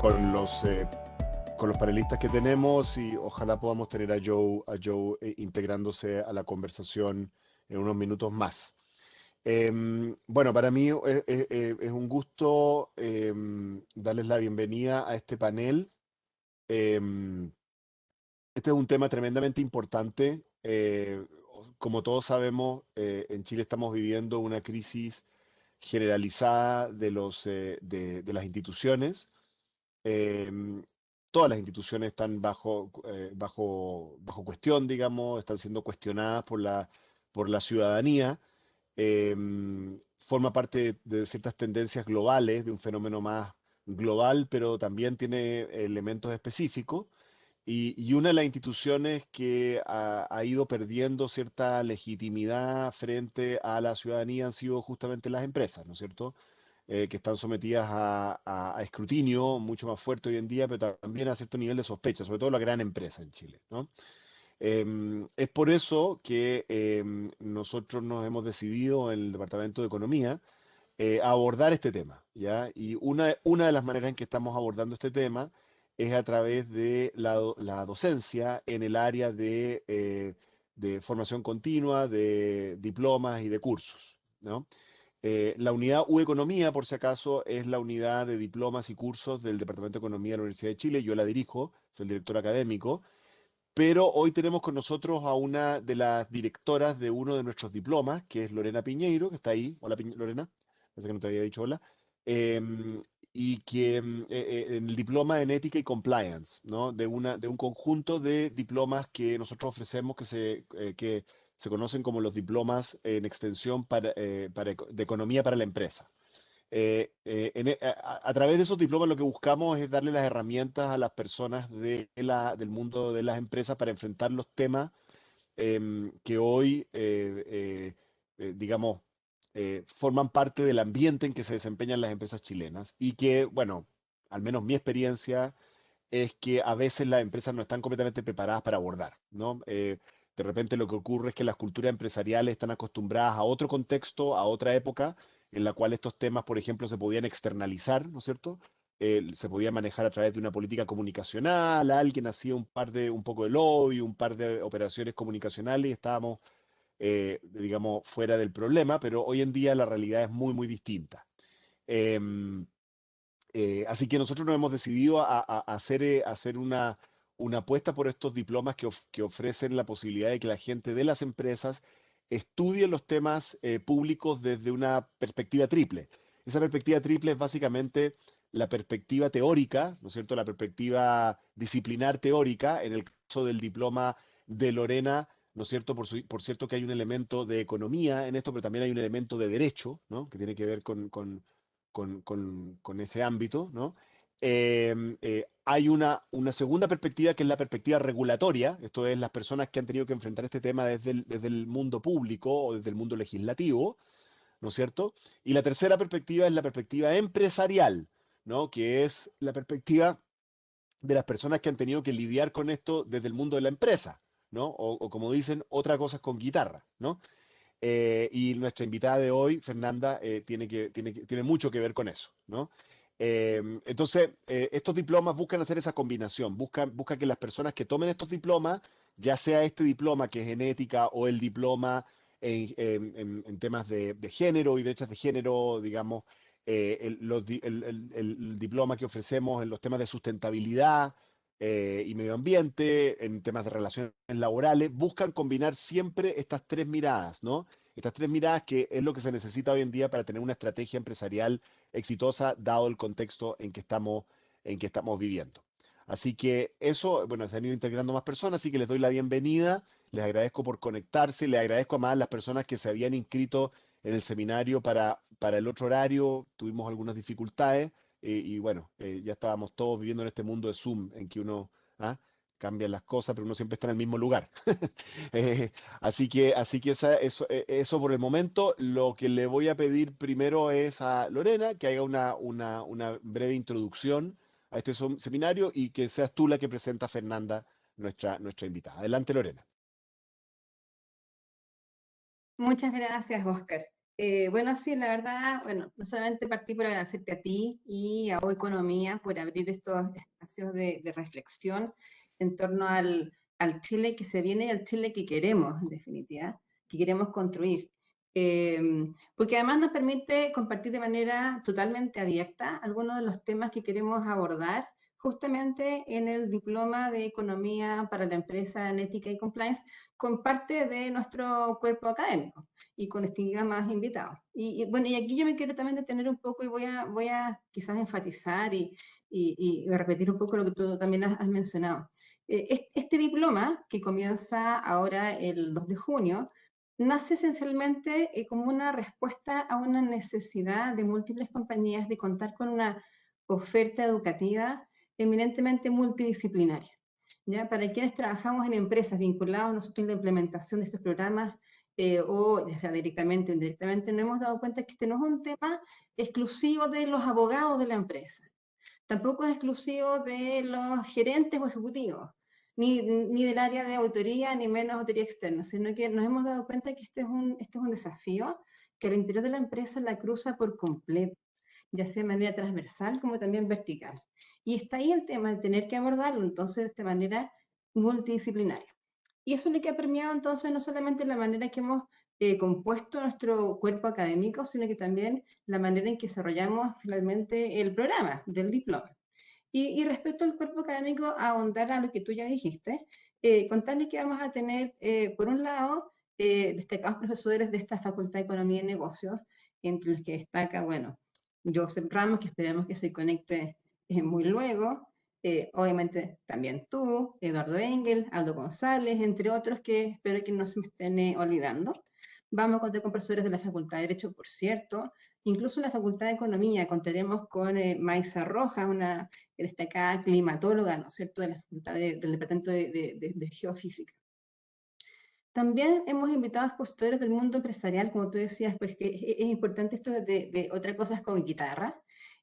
con los panelistas que tenemos y ojalá podamos tener a Joe integrándose a la conversación en unos minutos más. Bueno, para mí es un gusto darles la bienvenida a este panel. Em, este es un tema tremendamente importante. Como todos sabemos, en Chile estamos viviendo una crisis generalizada de las instituciones. Em, Todas las instituciones están bajo cuestión, digamos, están siendo cuestionadas por la ciudadanía. Forma parte de ciertas tendencias globales, de un fenómeno más global, pero también tiene elementos específicos. Y una de las instituciones que ha ido perdiendo cierta legitimidad frente a la ciudadanía han sido justamente las empresas, ¿no es cierto? Que están sometidas a escrutinio mucho más fuerte hoy en día, pero también a cierto nivel de sospecha, sobre todo la gran empresa en Chile, ¿no? Es por eso que nosotros nos hemos decidido en el Departamento de Economía a abordar este tema, ¿ya? Y una de las maneras en que estamos abordando este tema es a través de la docencia en el área de formación continua, de diplomas y de cursos, ¿no? La unidad U Economía, por si acaso, es la unidad de diplomas y cursos del Departamento de Economía de la Universidad de Chile. Yo la dirijo, soy el director académico, pero hoy tenemos con nosotros a una de las directoras de uno de nuestros diplomas, que es Lorena Piñeiro, que está ahí. Hola, Lorena. Parece que no te había dicho hola. Em, y que en el diploma en ética y compliance, ¿no? De un conjunto de diplomas que nosotros ofrecemos que se conocen como los diplomas en extensión de economía para la empresa. A través de esos diplomas lo que buscamos es darle las herramientas a las personas del mundo de las empresas para enfrentar los temas que hoy, digamos, forman parte del ambiente en que se desempeñan las empresas chilenas y que, bueno, al menos mi experiencia es que a veces las empresas no están completamente preparadas para abordar, ¿no? De repente lo que ocurre es que las culturas empresariales están acostumbradas a otro contexto, a otra época, en la cual estos temas, por ejemplo, se podían externalizar, ¿no es cierto? Se podía manejar a través de una política comunicacional, alguien hacía un poco de lobby, un par de operaciones comunicacionales y estábamos, digamos, fuera del problema, pero hoy en día la realidad es muy, muy distinta. Em, Así que nosotros nos hemos decidido a hacer una apuesta por estos diplomas que ofrecen la posibilidad de que la gente de las empresas estudie los temas públicos desde una perspectiva triple. Esa perspectiva triple es básicamente la perspectiva teórica, ¿no es cierto? La perspectiva disciplinar teórica, en el caso del diploma de Lorena, ¿no es cierto? Por cierto que hay un elemento de economía en esto, pero también hay un elemento de derecho, ¿no? Que tiene que ver con ese ámbito, ¿no? Hay una segunda perspectiva que es la perspectiva regulatoria, esto es las personas que han tenido que enfrentar este tema desde el mundo público o desde el mundo legislativo, ¿no es cierto? Y la tercera perspectiva es la perspectiva empresarial, ¿no? Que es la perspectiva de las personas que han tenido que lidiar con esto desde el mundo de la empresa, ¿no? O como dicen, otra cosa es con guitarra, ¿no? Y nuestra invitada de hoy, Fernanda, tiene mucho que ver con eso, ¿no? Entonces, estos diplomas buscan hacer esa combinación, buscan que las personas que tomen estos diplomas, ya sea este diploma que es en ética o el diploma en temas de género y derechos de género, digamos, el diploma que ofrecemos en los temas de sustentabilidad y medio ambiente, en temas de relaciones laborales, buscan combinar siempre estas tres miradas, ¿no? Estas tres miradas que es lo que se necesita hoy en día para tener una estrategia empresarial exitosa, dado el contexto en que estamos viviendo. Así que eso, bueno, se han ido integrando más personas, así que les doy la bienvenida, les agradezco por conectarse, les agradezco a más las personas que se habían inscrito en el seminario para el otro horario, tuvimos algunas dificultades y bueno, ya estábamos todos viviendo en este mundo de Zoom en que uno ¿ah? cambia las cosas, pero uno siempre está en el mismo lugar. Eh, así que eso por el momento. Lo que le voy a pedir primero es a Lorena que haga una breve introducción a este seminario y que seas tú la que presenta a Fernanda, nuestra invitada. Adelante, Lorena. Muchas gracias, Oscar. Bueno, sí, la verdad, bueno, no solamente partí por agradecerte a ti y a O Economía por abrir estos espacios de reflexión en torno al Chile que se viene y al Chile que queremos, en definitiva, que queremos construir. Eh, Porque además nos permite compartir de manera totalmente abierta algunos de los temas que queremos abordar justamente en el Diploma de Economía para la Empresa en Ética y Compliance con parte de nuestro cuerpo académico y con más invitados. Bueno, y aquí yo me quiero también detener un poco y voy a quizás enfatizar y repetir un poco lo que tú también has mencionado. Este diploma, que comienza ahora el 2 de junio, nace esencialmente como una respuesta a una necesidad de múltiples compañías de contar con una oferta educativa eminentemente multidisciplinaria. ¿Ya? Para quienes trabajamos en empresas vinculadas nosotros en la implementación de estos programas, o ya sea directamente o indirectamente, nos hemos dado cuenta que este no es un tema exclusivo de los abogados de la empresa, tampoco es exclusivo de los gerentes o ejecutivos, ni del área de auditoría, ni menos auditoría externa, sino que nos hemos dado cuenta que este es un desafío que al interior de la empresa la cruza por completo, ya sea de manera transversal como también vertical. Y está ahí el tema de tener que abordarlo entonces de esta manera multidisciplinaria. Y eso es lo que ha permeado entonces no solamente la manera que hemos compuesto nuestro cuerpo académico, sino que también la manera en que desarrollamos finalmente el programa del diploma. Respecto al cuerpo académico, ahondar a lo que tú ya dijiste, contarles que vamos a tener, por un lado, destacados profesores de esta Facultad de Economía y Negocios, entre los que destaca, bueno, Joseph Ramos, que esperemos que se conecte muy luego, obviamente también tú, Eduardo Engel, Aldo González, entre otros que espero que no se me estén olvidando. Vamos a contar con profesores de la Facultad de Derecho, por cierto, incluso en la Facultad de Economía contaremos con Maisa Rojas, una destacada climatóloga, ¿no es cierto?, de la Facultad del Departamento de Geofísica. También hemos invitado a expositores del mundo empresarial, como tú decías, pues que es importante esto de otra cosa con guitarra.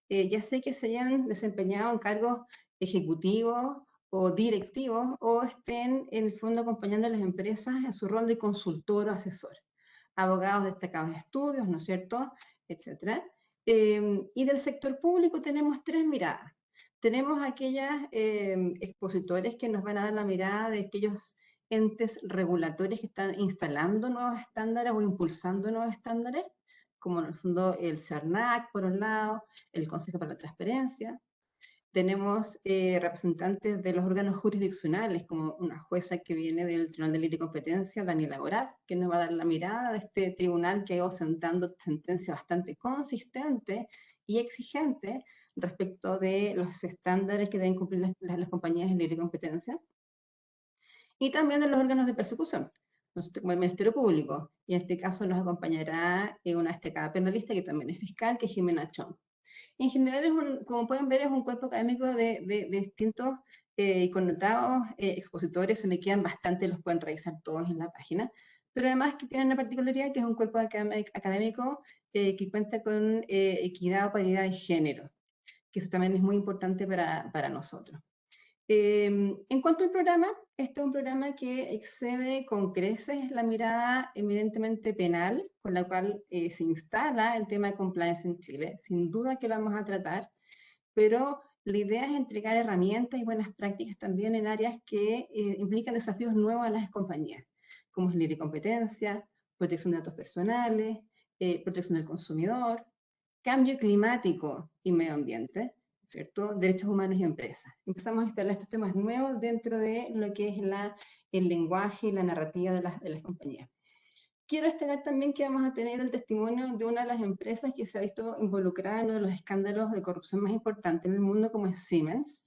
Ya sé que se hayan desempeñado en cargos ejecutivos o directivos o estén en el fondo acompañando a las empresas en su rol de consultor o asesor. Abogados destacados en estudios, ¿no es cierto?, etcétera. Y del sector público tenemos tres miradas. Tenemos aquellas expositores que nos van a dar la mirada de aquellos entes regulatorios que están instalando nuevos estándares o impulsando nuevos estándares, como en el fondo el CERNAC, por un lado, el Consejo para la Transparencia. Tenemos representantes de los órganos jurisdiccionales, como una jueza que viene del Tribunal de Libre y Competencia, Daniela Gorat, que nos va a dar la mirada de este tribunal que ha ido sentando sentencias bastante consistentes y exigentes respecto de los estándares que deben cumplir las compañías de libre competencia y también de los órganos de persecución, como el Ministerio Público. Y en este caso nos acompañará una destacada penalista que también es fiscal, que es Jimena Chong. En general, como pueden ver, es un cuerpo académico de distintos y connotados expositores, se me quedan bastante, los pueden revisar todos en la página, pero además que tienen una particularidad que es un cuerpo académico que cuenta con equidad o paridad de género, que eso también es muy importante para nosotros. En cuanto al programa, este es un programa que excede con creces la mirada evidentemente penal, con la cual se instala el tema de compliance en Chile. Sin duda que lo vamos a tratar, pero la idea es entregar herramientas y buenas prácticas también en áreas que implican desafíos nuevos a las compañías, como es libre competencia, protección de datos personales, protección del consumidor, cambio climático y medio ambiente, ¿cierto? Derechos humanos y empresas. Empezamos a instalar estos temas nuevos dentro de lo que es el lenguaje y la narrativa de las compañías. Quiero destacar también que vamos a tener el testimonio de una de las empresas que se ha visto involucrada en uno de los escándalos de corrupción más importantes en el mundo, como es Siemens.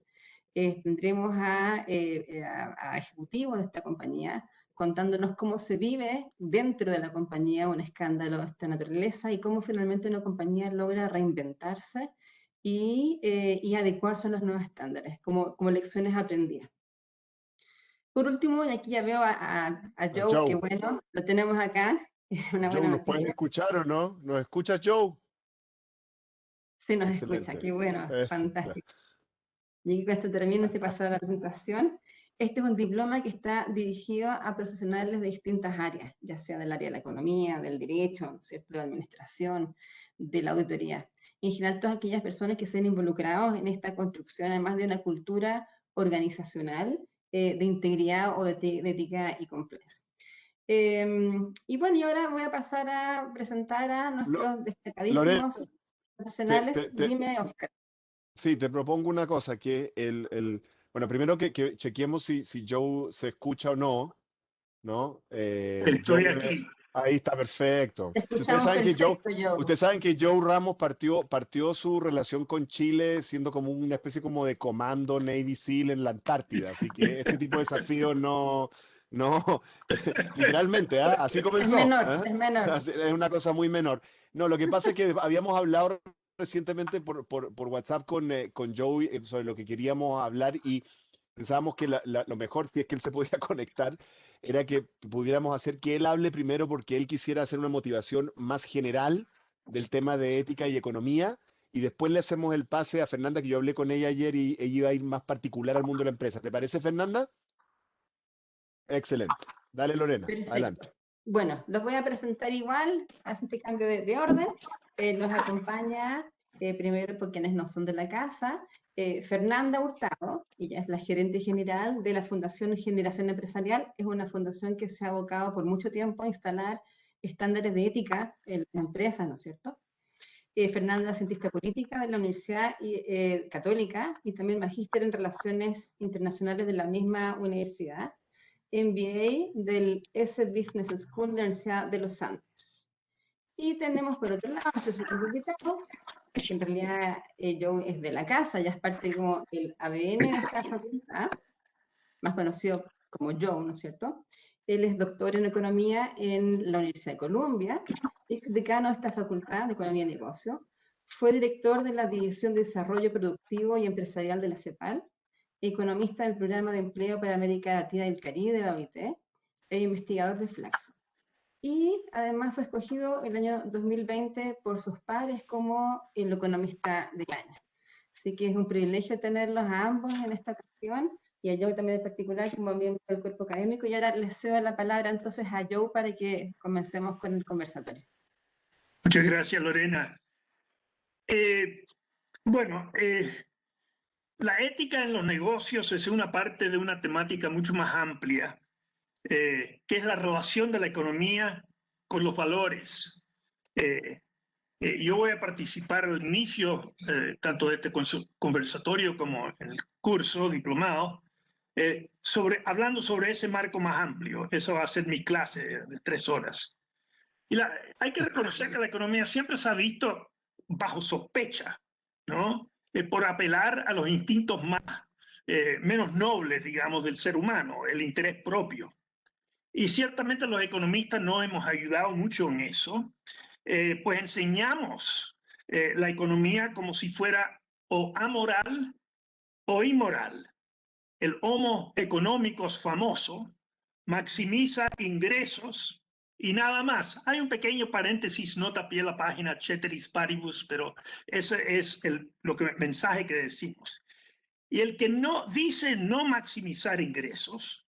Tendremos a ejecutivos de esta compañía contándonos cómo se vive dentro de la compañía un escándalo de esta naturaleza y cómo finalmente una compañía logra reinventarse y adecuarse a los nuevos estándares, como lecciones aprendidas. Por último, y aquí ya veo a Joe, que Joe, bueno, lo tenemos acá, una Joe, buena ¿nos puedes noticia. escuchar o no? ¿Nos escuchas, Joe? Se nos escucha, Excelente. qué bueno, Eso, ya. fantástico. Y aquí con esto termino, te paso la presentación. Este es un diploma que está dirigido a profesionales de distintas áreas, ya sea del área de la economía, del derecho, ¿no es cierto?, de la administración, de la auditoría. En general, todas aquellas personas que se han involucrado en esta construcción, además de una cultura organizacional de integridad o de ética y compliance. Y bueno, y ahora voy a pasar a presentar a Lo- nuestros Lorena, destacadísimos te, profesionales. te- te- Dime, Oscar. sí, te propongo una cosa, que bueno, primero que chequeemos si Joe se escucha o no, ¿no? Joe Estoy aquí. ahí está perfecto. Te Si ustedes escuchamos saben que Joe, perfecto, Joe. ustedes saben que Joe Ramos partió su relación con Chile siendo como una especie como de comando Navy SEAL en la Antártida, así que este tipo de desafíos no, literalmente, ¿ah? Así Es comenzó, menor, ¿ah? es menor. Es una cosa muy menor. No, lo que pasa es que habíamos hablado recientemente por WhatsApp con Joe sobre lo que queríamos hablar y pensábamos que lo mejor, si es que él se podía conectar, era que pudiéramos hacer que él hable primero porque él quisiera hacer una motivación más general del tema de ética y economía, y después le hacemos el pase a Fernanda, que yo hablé con ella ayer y ella iba a ir más particular al mundo de la empresa. ¿Te parece, Fernanda? Excelente. Dale, Lorena, Perfecto. adelante. Bueno, los voy a presentar igual, hace este cambio de orden. Nos acompaña, primero por quienes no son de la casa, Fernanda Hurtado. Ella es la gerente general de la Fundación Generación Empresarial. Es una fundación que se ha abocado por mucho tiempo a instalar estándares de ética en las empresas, ¿no es cierto? Fernanda es cientista política de la Universidad Católica y también magíster en Relaciones Internacionales de la misma universidad. MBA del ESSET Business School de la Universidad de los Andes. Y tenemos por otro lado nuestro segundo invitado, que en realidad Joe es de la casa, ya es parte como el ADN de esta facultad, más conocido como Joe, ¿no es cierto? Él es doctor en economía en la Universidad de Columbia, ex decano de esta facultad de Economía y Negocio, fue director de la División de Desarrollo Productivo y Empresarial de la CEPAL, economista del Programa de Empleo para América Latina y el Caribe de la OIT, e investigador de Flaxo. Y además fue escogido el año 2020 por sus pares como el economista del año. Así que es un privilegio tenerlos a ambos en esta ocasión y a Joe también en particular como miembro del cuerpo académico. Y ahora les cedo la palabra entonces a Joe para que comencemos con el conversatorio. Muchas gracias, Lorena. Bueno, la ética en los negocios es una parte de una temática mucho más amplia, que es la relación de la economía con los valores. Yo voy a participar al inicio, tanto de este conversatorio como en el curso diplomado, hablando sobre ese marco más amplio. Esa va a ser mi clase de 3 horas. Y hay que reconocer que la economía siempre se ha visto bajo sospecha, ¿no? Por apelar a los instintos menos nobles, digamos, del ser humano, el interés propio. Y ciertamente los economistas no hemos ayudado mucho en eso, pues enseñamos la economía como si fuera o amoral o inmoral. El homo económicos famoso maximiza ingresos y nada más. Hay un pequeño paréntesis, nota a pie la página Ceteris Paribus, pero ese es el mensaje que decimos. Y el que no dice no maximizar ingresos,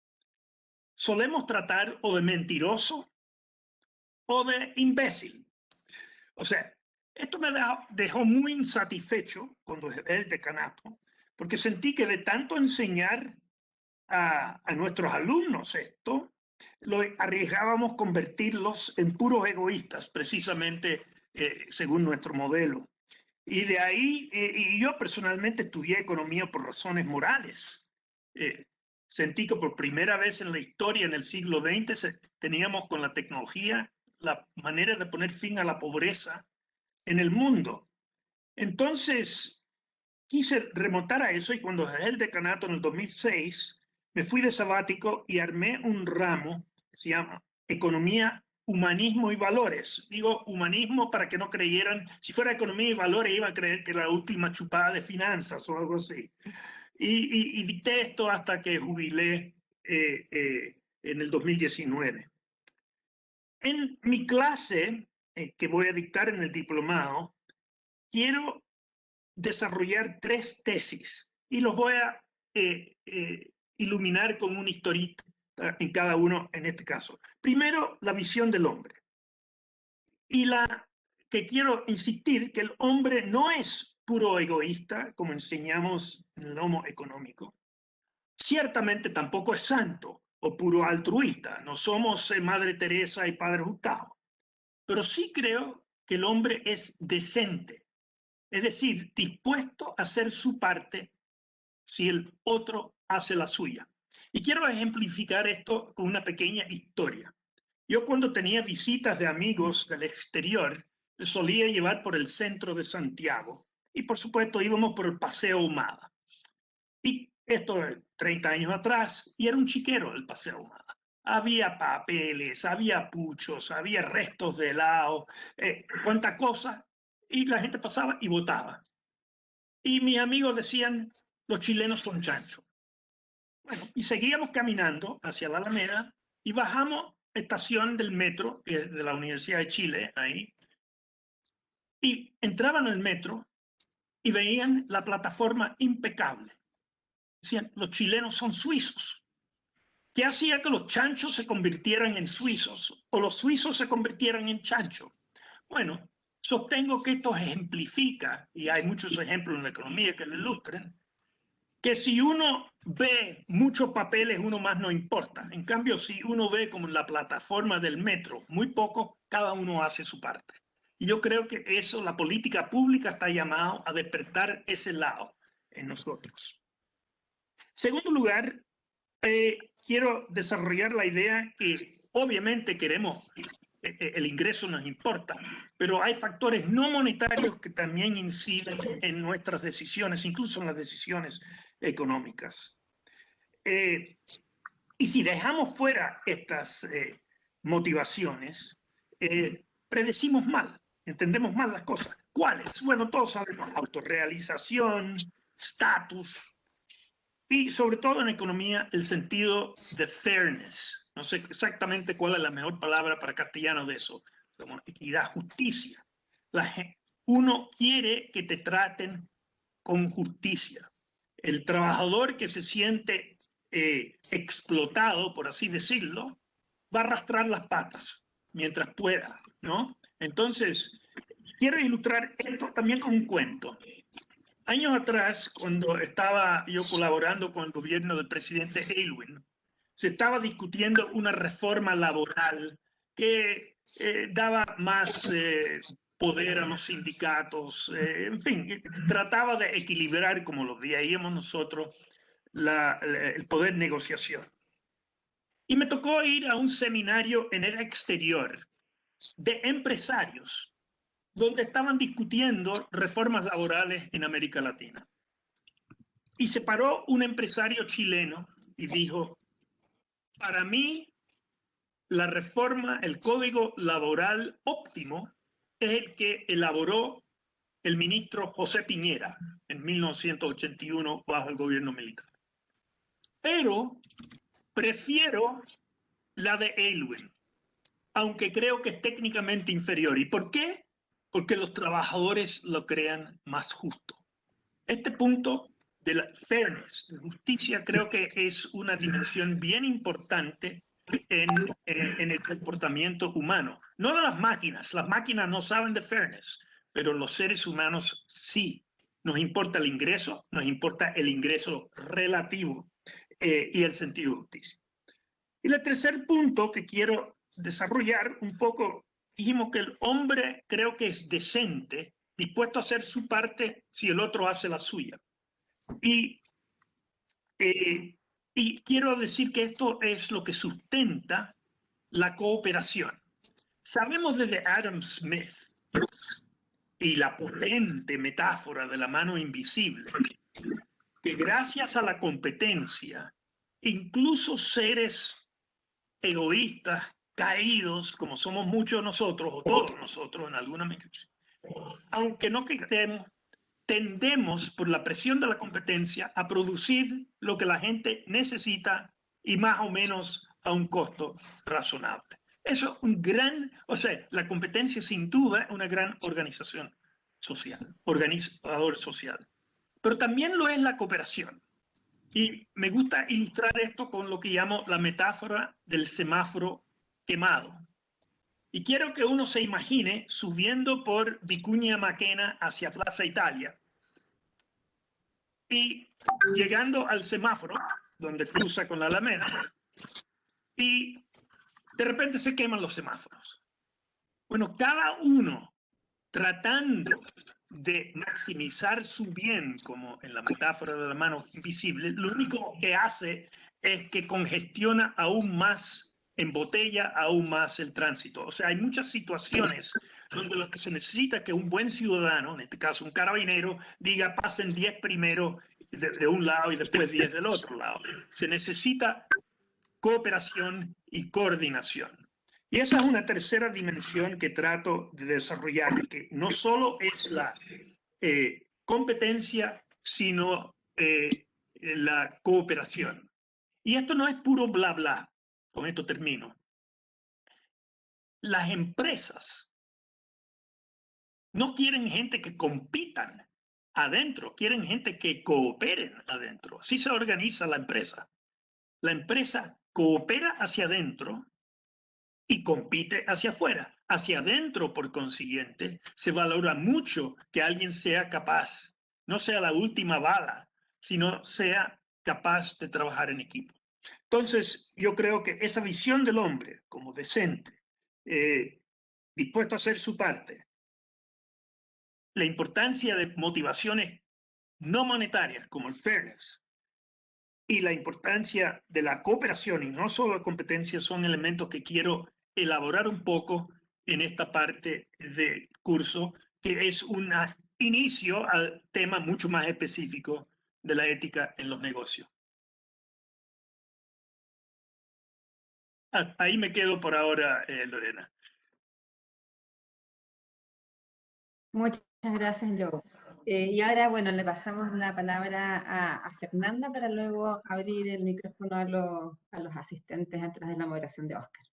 solemos tratar o de mentiroso o de imbécil. O sea, esto me dejó muy insatisfecho cuando dejé el decanato, porque sentí que de tanto enseñar a nuestros alumnos esto, lo arriesgábamos convertirlos en puros egoístas, precisamente según nuestro modelo. Y de ahí, y yo personalmente estudié economía por razones morales. Sentí que por primera vez en la historia, en el siglo XX, teníamos con la tecnología la manera de poner fin a la pobreza en el mundo. Entonces, quise remontar a eso y cuando dejé el decanato en el 2006, me fui de sabático y armé un ramo que se llama Economía, Humanismo y Valores. Digo humanismo para que no creyeran, si fuera economía y valores iban a creer que era la última chupada de finanzas o algo así. Y dicté esto hasta que jubilé en el 2019. En mi clase que voy a dictar en el diplomado, quiero desarrollar 3 tesis y los voy a iluminar con una historita en cada uno en este caso. Primero, la visión del hombre. Y la que quiero insistir, que el hombre no es puro egoísta, como enseñamos en el Homo económico. Ciertamente tampoco es santo o puro altruista. No somos Madre Teresa y Padre Hurtado. Pero sí creo que el hombre es decente. Es decir, dispuesto a hacer su parte si el otro hace la suya. Y quiero ejemplificar esto con una pequeña historia. Yo cuando tenía visitas de amigos del exterior, les solía llevar por el centro de Santiago. Y por supuesto íbamos por el Paseo Ahumada. Y esto es 30 años atrás, y era un chiquero el Paseo Ahumada. Había papeles, había puchos, había restos de helado, cuánta cosa. Y la gente pasaba y votaba. Y mis amigos decían, los chilenos son chanchos. Bueno, y seguíamos caminando hacia la Alameda y bajamos estación del metro, que es de la Universidad de Chile, ahí, y entraban al metro y veían la plataforma impecable. Decían, los chilenos son suizos. ¿Qué hacía que los chanchos se convirtieran en suizos o los suizos se convirtieran en chanchos? Bueno, sostengo que esto ejemplifica, y hay muchos ejemplos en la economía que lo ilustran, que si uno ve muchos papeles, uno más no importa. En cambio, si uno ve como en la plataforma del metro, muy poco, cada uno hace su parte. Y yo creo que eso, la política pública está llamada a despertar ese lado en nosotros. Segundo lugar, quiero desarrollar la idea que obviamente queremos, el ingreso nos importa, pero hay factores no monetarios que también inciden en nuestras decisiones, incluso en las decisiones económicas. Y si dejamos fuera estas motivaciones, predecimos mal, entendemos mal las cosas. ¿Cuáles? Bueno, todos sabemos, autorrealización, estatus, y sobre todo en economía, el sentido de fairness. No sé exactamente cuál es la mejor palabra para castellano de eso, como equidad, justicia. Uno quiere que te traten con justicia. El trabajador que se siente explotado, por así decirlo, va a arrastrar las patas mientras pueda, ¿no? Entonces, quiero ilustrar esto también con un cuento. Años atrás, cuando estaba yo colaborando con el gobierno del presidente Aylwin, se estaba discutiendo una reforma laboral que daba más poder a los sindicatos, en fin, trataba de equilibrar, como lo veíamos nosotros, el poder de negociación. Y me tocó ir a un seminario en el exterior de empresarios donde estaban discutiendo reformas laborales en América Latina. Y se paró un empresario chileno y dijo, para mí, la reforma, el código laboral óptimo es el que elaboró el ministro José Piñera en 1981 bajo el gobierno militar. Pero prefiero la de Aylwin, aunque creo que es técnicamente inferior. ¿Y por qué? Porque los trabajadores lo crean más justo. Este punto de la fairness, de justicia, creo que es una dimensión bien importante en el comportamiento humano. No de las máquinas no saben de fairness, pero los seres humanos sí. Nos importa el ingreso relativo y el sentido de justicia. Y el tercer punto que quiero desarrollar un poco, dijimos que el hombre creo que es decente, dispuesto a hacer su parte si el otro hace la suya. Y quiero decir que esto es lo que sustenta la cooperación. Sabemos desde Adam Smith y la potente metáfora de la mano invisible, que gracias a la competencia, incluso seres egoístas, caídos, como somos muchos nosotros, o todos nosotros en alguna medida, aunque no queremos, tendemos por la presión de la competencia a producir lo que la gente necesita y más o menos a un costo razonable. Eso es un gran, o sea, la competencia sin duda es una gran organización social, organizador social. Pero también lo es la cooperación. Y me gusta ilustrar esto con lo que llamo la metáfora del semáforo quemado. Y quiero que uno se imagine subiendo por Vicuña Maquena hacia Plaza Italia y llegando al semáforo, donde cruza con la Alameda, y de repente se queman los semáforos. Bueno, cada uno tratando de maximizar su bien, como en la metáfora de la mano invisible, lo único que hace es que congestiona aún más, embotella aún más el tránsito. O sea, hay muchas situaciones donde lo que se necesita es que un buen ciudadano, en este caso un carabinero, diga pasen 10 primero de un lado y después 10 del otro lado. Se necesita cooperación y coordinación. Y esa es una tercera dimensión que trato de desarrollar, que no solo es la competencia, sino la cooperación. Y esto no es puro bla bla. Con esto termino. Las empresas no quieren gente que compitan adentro, quieren gente que cooperen adentro. Así se organiza la empresa. La empresa coopera hacia adentro y compite hacia afuera. Hacia adentro, por consiguiente, se valora mucho que alguien sea capaz, no sea la última bala, sino sea capaz de trabajar en equipo. Entonces, yo creo que esa visión del hombre como decente, dispuesto a hacer su parte, la importancia de motivaciones no monetarias como el fairness y la importancia de la cooperación y no solo la competencia son elementos que quiero elaborar un poco en esta parte del curso, que es un inicio al tema mucho más específico de la ética en los negocios. Ahí me quedo por ahora, Lorena. Muchas gracias, Joe. Y ahora, bueno, le pasamos la palabra a Fernanda para luego abrir el micrófono a los asistentes antes de la moderación de Oscar.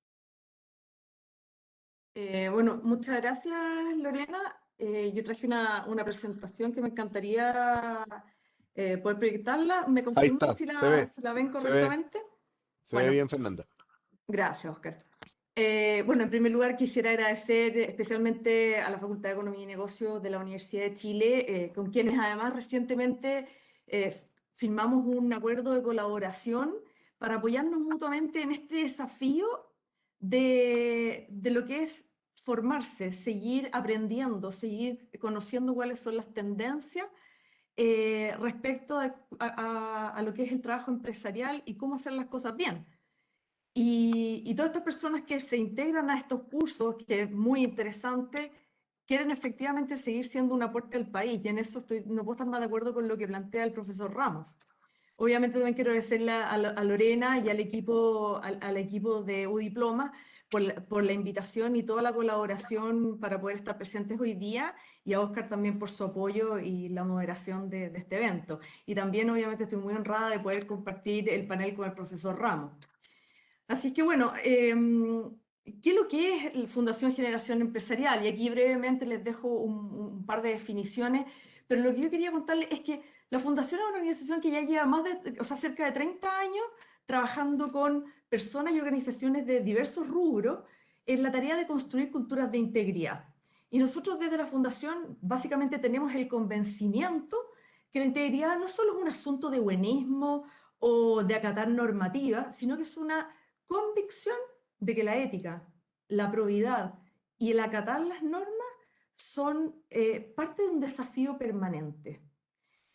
Bueno, muchas gracias, Lorena. Yo traje una presentación que me encantaría poder proyectarla. ¿Me Ahí confirman está, si la ven se ve, correctamente? se ve Bueno, bien, Fernanda. gracias, Oscar. Bueno, en primer lugar quisiera agradecer especialmente a la Facultad de Economía y Negocios de la Universidad de Chile, con quienes además recientemente firmamos un acuerdo de colaboración para apoyarnos mutuamente en este desafío de lo que es formarse, seguir aprendiendo, seguir conociendo cuáles son las tendencias respecto a lo que es el trabajo empresarial y cómo hacer las cosas bien. Y todas estas personas que se integran a estos cursos, que es muy interesante, quieren efectivamente seguir siendo un aporte al país. Y en eso no puedo estar más de acuerdo con lo que plantea el profesor Ramos. Obviamente también quiero agradecerle a Lorena y al equipo de UDiploma por la invitación y toda la colaboración para poder estar presentes hoy día, y a Oscar también por su apoyo y la moderación de este evento. Y también obviamente estoy muy honrada de poder compartir el panel con el profesor Ramos. Así que bueno, ¿qué es lo que es la Fundación Generación Empresarial? Y aquí brevemente les dejo un par de definiciones, pero lo que yo quería contarles es que la Fundación es una organización que ya lleva cerca de 30 años trabajando con personas y organizaciones de diversos rubros en la tarea de construir culturas de integridad. Y nosotros desde la Fundación básicamente tenemos el convencimiento que la integridad no solo es un asunto de buenismo o de acatar normativas, sino que es una convicción de que la ética, la probidad y el acatar las normas son parte de un desafío permanente.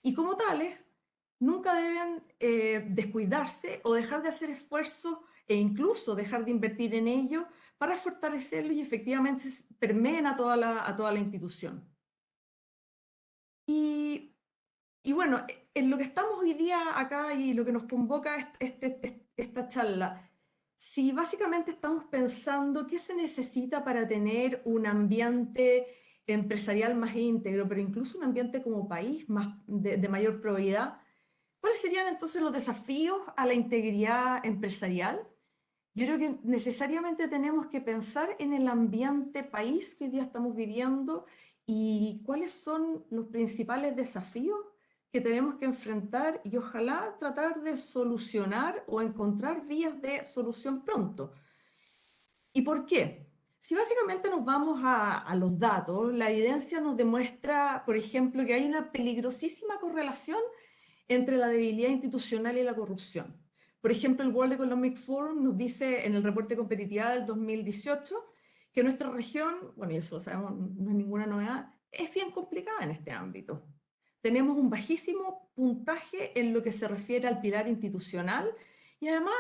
Y como tales, nunca deben descuidarse o dejar de hacer esfuerzos e incluso dejar de invertir en ello para fortalecerlo y efectivamente permeen a toda la institución. Y bueno, en lo que estamos hoy día acá y lo que nos convoca esta charla, si básicamente estamos pensando qué se necesita para tener un ambiente empresarial más íntegro, pero incluso un ambiente como país de mayor probidad, ¿cuáles serían entonces los desafíos a la integridad empresarial? Yo creo que necesariamente tenemos que pensar en el ambiente país que hoy día estamos viviendo y cuáles son los principales desafíos que tenemos que enfrentar y ojalá tratar de solucionar o encontrar vías de solución pronto. ¿Y por qué? Si básicamente nos vamos a los datos, la evidencia nos demuestra, por ejemplo, que hay una peligrosísima correlación entre la debilidad institucional y la corrupción. Por ejemplo, el World Economic Forum nos dice en el reporte de competitividad del 2018 que nuestra región, bueno, y eso lo sabemos, no es ninguna novedad, es bien complicada en este ámbito. Tenemos un bajísimo puntaje en lo que se refiere al pilar institucional y además,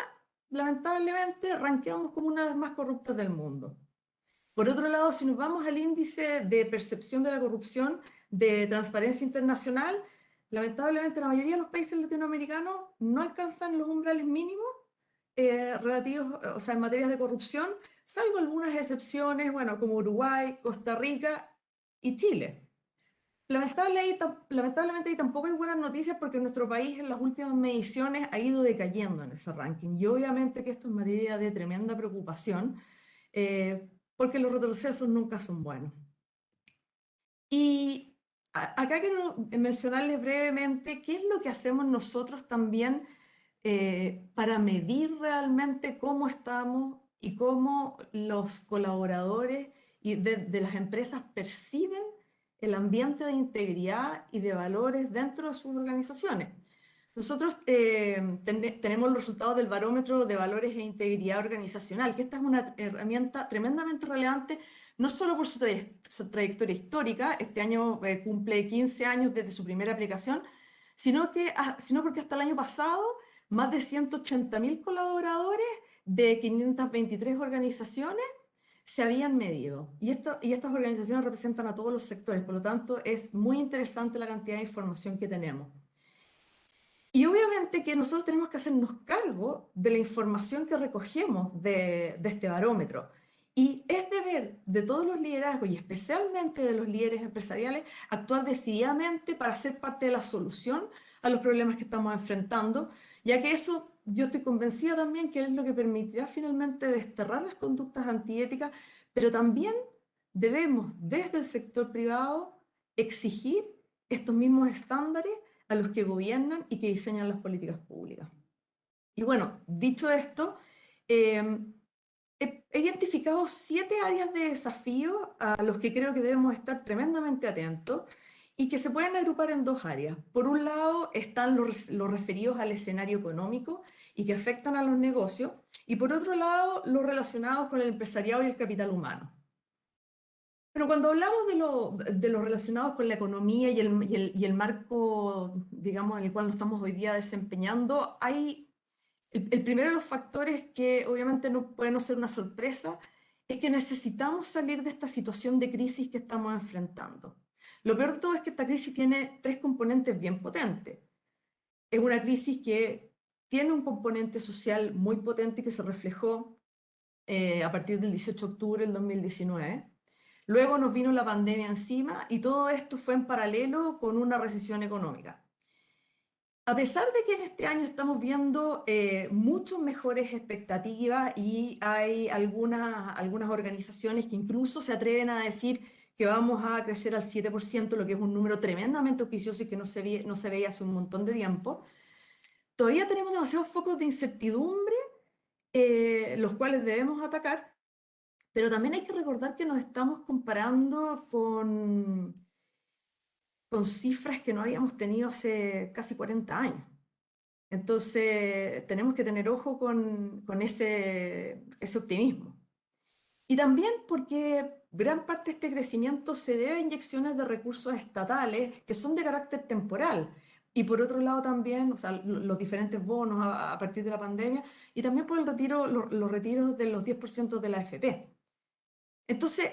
lamentablemente, ranqueamos como una de las más corruptas del mundo. Por otro lado, si nos vamos al índice de percepción de la corrupción de Transparencia Internacional, lamentablemente la mayoría de los países latinoamericanos no alcanzan los umbrales mínimos relativos, o sea, en materia de corrupción, salvo algunas excepciones, bueno, como Uruguay, Costa Rica y Chile. Lamentablemente ahí tampoco hay buenas noticias porque nuestro país en las últimas mediciones ha ido decayendo en ese ranking. Y obviamente que esto es materia de tremenda preocupación porque los retrocesos nunca son buenos. Y acá quiero mencionarles brevemente qué es lo que hacemos nosotros también para medir realmente cómo estamos y cómo los colaboradores y de las empresas perciben el ambiente de integridad y de valores dentro de sus organizaciones. Nosotros tenemos los resultados del barómetro de valores e integridad organizacional, que esta es una herramienta tremendamente relevante, no solo por su trayectoria histórica, este año cumple 15 años desde su primera aplicación, sino porque hasta el año pasado más de 180.000 colaboradores de 523 organizaciones se habían medido. Y estas organizaciones representan a todos los sectores, por lo tanto es muy interesante la cantidad de información que tenemos. Y obviamente que nosotros tenemos que hacernos cargo de la información que recogemos de este barómetro. Y es deber de todos los liderazgos y especialmente de los líderes empresariales actuar decididamente para ser parte de la solución a los problemas que estamos enfrentando, ya que eso yo estoy convencida también que es lo que permitirá finalmente desterrar las conductas antiéticas, pero también debemos desde el sector privado exigir estos mismos estándares a los que gobiernan y que diseñan las políticas públicas. Y bueno, dicho esto, he identificado 7 áreas de desafío a los que creo que debemos estar tremendamente atentos y que se pueden agrupar en 2 áreas. Por un lado están los referidos al escenario económico y que afectan a los negocios, y por otro lado los relacionados con el empresariado y el capital humano. Pero cuando hablamos de lo relacionados con la economía y el marco, digamos, en el cual nos estamos hoy día desempeñando, hay el primero de los factores que obviamente no puede no ser una sorpresa, es que necesitamos salir de esta situación de crisis que estamos enfrentando. Lo peor de todo es que esta crisis tiene 3 componentes bien potentes. Es una crisis que tiene un componente social muy potente que se reflejó a partir del 18 de octubre del 2019. Luego nos vino la pandemia encima y todo esto fue en paralelo con una recesión económica. A pesar de que en este año estamos viendo mucho mejores expectativas y hay algunas organizaciones que incluso se atreven a decir que vamos a crecer al 7%, lo que es un número tremendamente auspicioso y que no se veía hace un montón de tiempo, todavía tenemos demasiados focos de incertidumbre, los cuales debemos atacar. Pero también hay que recordar que nos estamos comparando con cifras que no habíamos tenido hace casi 40 años. Entonces, tenemos que tener ojo con ese optimismo. Y también porque gran parte de este crecimiento se debe a inyecciones de recursos estatales que son de carácter temporal. Y por otro lado también, o sea, los diferentes bonos a partir de la pandemia, y también por los retiros de los 10% de la AFP. Entonces,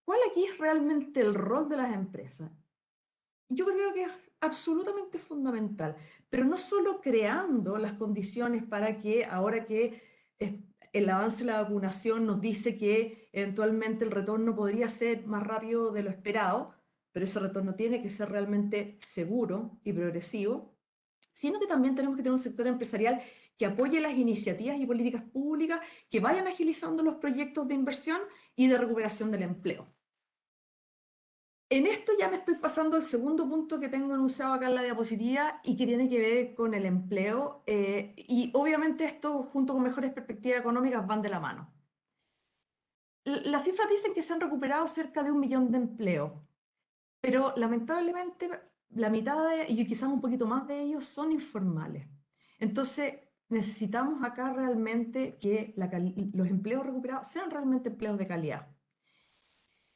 ¿cuál aquí es realmente el rol de las empresas? Yo creo que es absolutamente fundamental, pero no solo creando las condiciones para que ahora que el avance de la vacunación nos dice que eventualmente el retorno podría ser más rápido de lo esperado, pero ese retorno tiene que ser realmente seguro y progresivo, sino que también tenemos que tener un sector empresarial que apoye las iniciativas y políticas públicas que vayan agilizando los proyectos de inversión y de recuperación del empleo. En esto ya me estoy pasando al segundo punto que tengo enunciado acá en la diapositiva y que tiene que ver con el empleo. Y obviamente esto, junto con mejores perspectivas económicas, van de la mano. Las cifras dicen que se han recuperado cerca de 1 millón de empleos, pero lamentablemente la mitad y quizás un poquito más de ellos son informales. Entonces necesitamos acá realmente que los empleos recuperados sean realmente empleos de calidad.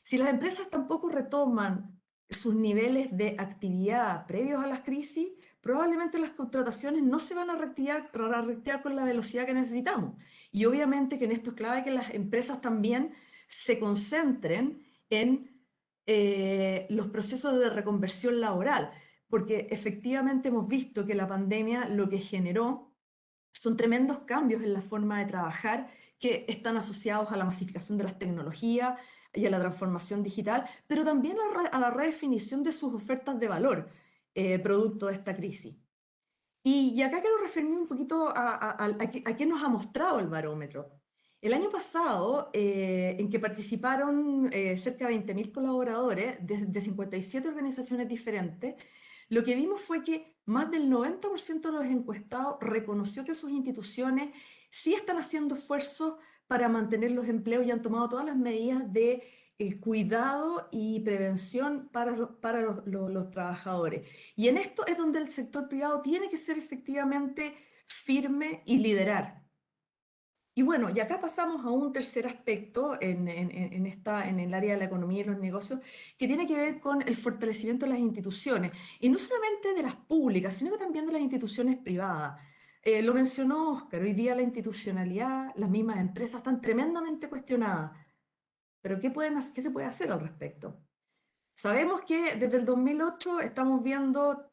Si las empresas tampoco retoman sus niveles de actividad previos a las crisis, probablemente las contrataciones no se van a reactivar con la velocidad que necesitamos. Y obviamente que en esto es clave que las empresas también se concentren en los procesos de reconversión laboral, porque efectivamente hemos visto que la pandemia lo que generó son tremendos cambios en la forma de trabajar que están asociados a la masificación de las tecnologías y a la transformación digital, pero también a la redefinición de sus ofertas de valor, producto de esta crisis. Y acá quiero referirme un poquito a qué nos ha mostrado el barómetro. El año pasado, en que participaron cerca de 20.000 colaboradores de 57 organizaciones diferentes, lo que vimos fue que más del 90% de los encuestados reconoció que sus instituciones sí están haciendo esfuerzos para mantener los empleos y han tomado todas las medidas de cuidado y prevención para los trabajadores. Y en esto es donde el sector privado tiene que ser efectivamente firme y liderar. Y bueno, y acá pasamos a un tercer aspecto en el área de la economía y los negocios, que tiene que ver con el fortalecimiento de las instituciones, y no solamente de las públicas, sino que también de las instituciones privadas. Lo mencionó Óscar, hoy día la institucionalidad, las mismas empresas están tremendamente cuestionadas, pero ¿qué se puede hacer al respecto? Sabemos que desde el 2008 estamos viendo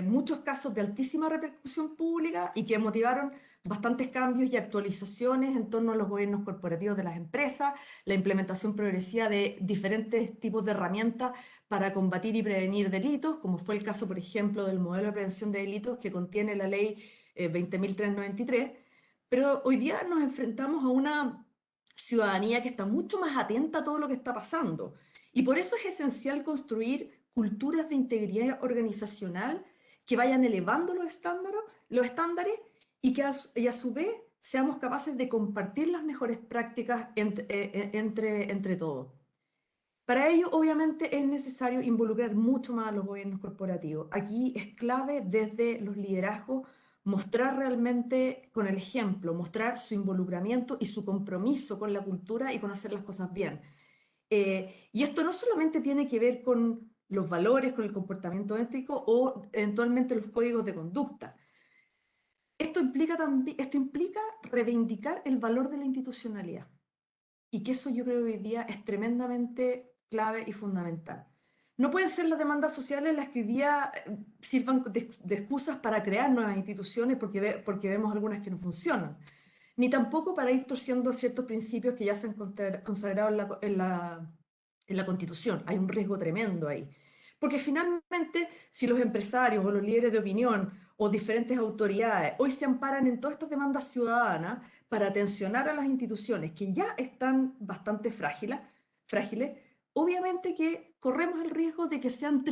muchos casos de altísima repercusión pública y que motivaron bastantes cambios y actualizaciones en torno a los gobiernos corporativos de las empresas, la implementación progresiva de diferentes tipos de herramientas para combatir y prevenir delitos, como fue el caso, por ejemplo, del modelo de prevención de delitos que contiene la ley 20.393. Pero hoy día nos enfrentamos a una ciudadanía que está mucho más atenta a todo lo que está pasando. Y por eso es esencial construir culturas de integridad organizacional que vayan elevando los estándares y a su vez seamos capaces de compartir las mejores prácticas entre todos. Para ello, obviamente, es necesario involucrar mucho más a los gobiernos corporativos. Aquí es clave desde los liderazgos mostrar realmente con el ejemplo, mostrar su involucramiento y su compromiso con la cultura y con hacer las cosas bien. Y esto no solamente tiene que ver con los valores, con el comportamiento ético o eventualmente los códigos de conducta. Esto implica reivindicar el valor de la institucionalidad. Y que eso yo creo que hoy día es tremendamente clave y fundamental. No pueden ser las demandas sociales las que hoy día sirvan de excusas para crear nuevas instituciones porque vemos algunas que no funcionan, ni tampoco para ir torciendo ciertos principios que ya se han consagrado en la Constitución. Hay un riesgo tremendo ahí. Porque finalmente, si los empresarios o los líderes de opinión o diferentes autoridades hoy se amparan en todas estas demandas ciudadanas para tensionar a las instituciones que ya están bastante frágiles, obviamente que corremos el riesgo de que sean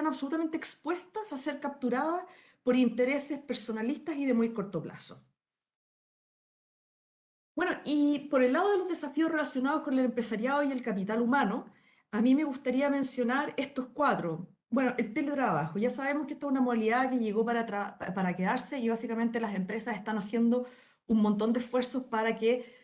absolutamente expuestas a ser capturadas por intereses personalistas y de muy corto plazo. Bueno, y por el lado de los desafíos relacionados con el empresariado y el capital humano, a mí me gustaría mencionar estos 4. Bueno, el teletrabajo. Ya sabemos que esta es una modalidad que llegó para quedarse y básicamente las empresas están haciendo un montón de esfuerzos para que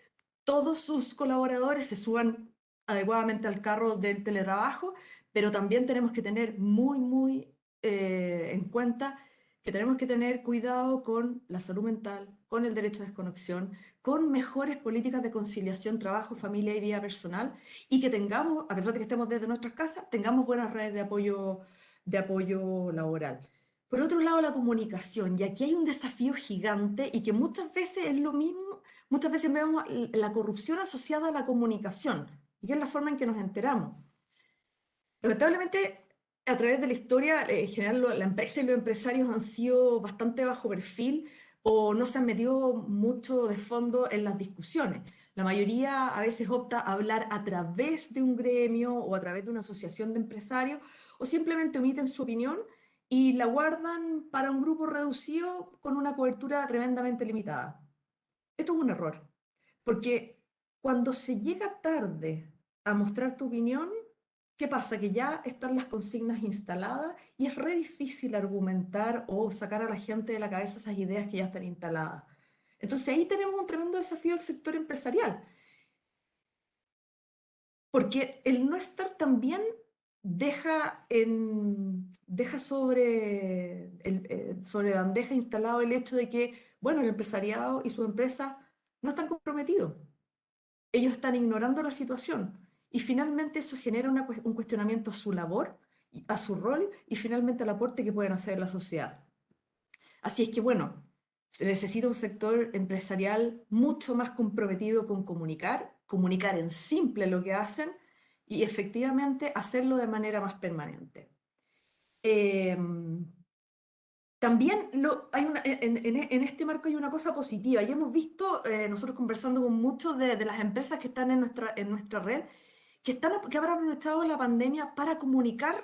todos sus colaboradores se suban adecuadamente al carro del teletrabajo, pero también tenemos que tener muy en cuenta que tenemos que tener cuidado con la salud mental, con el derecho a desconexión, con mejores políticas de conciliación, trabajo, familia y vida personal, y que tengamos, a pesar de que estemos desde nuestras casas, tengamos buenas redes de apoyo laboral. Por otro lado, la comunicación, y aquí hay un desafío gigante y que muchas veces es lo mismo, muchas veces vemos la corrupción asociada a la comunicación, y que es la forma en que nos enteramos. Lamentablemente, a través de la historia, en general la empresa y los empresarios han sido bastante bajo perfil o no se han metido mucho de fondo en las discusiones. La mayoría a veces opta a hablar a través de un gremio o a través de una asociación de empresarios o simplemente omiten su opinión y la guardan para un grupo reducido con una cobertura tremendamente limitada. Esto es un error, porque cuando se llega tarde a mostrar tu opinión, ¿qué pasa? Que ya están las consignas instaladas y es re difícil argumentar o sacar a la gente de la cabeza esas ideas que ya están instaladas. Entonces ahí tenemos un tremendo desafío del sector empresarial, porque el no estar tan bien deja sobre bandeja instalado el hecho de que, bueno, el empresariado y su empresa no están comprometidos. Ellos están ignorando la situación y finalmente eso genera un cuestionamiento a su labor, a su rol y finalmente al aporte que pueden hacer en la sociedad. Así es que, bueno, se necesita un sector empresarial mucho más comprometido con comunicar en simple lo que hacen y efectivamente hacerlo de manera más permanente. También en este marco hay una cosa positiva y hemos visto, nosotros conversando con muchos de las empresas que están en nuestra red, que habrán aprovechado la pandemia para comunicar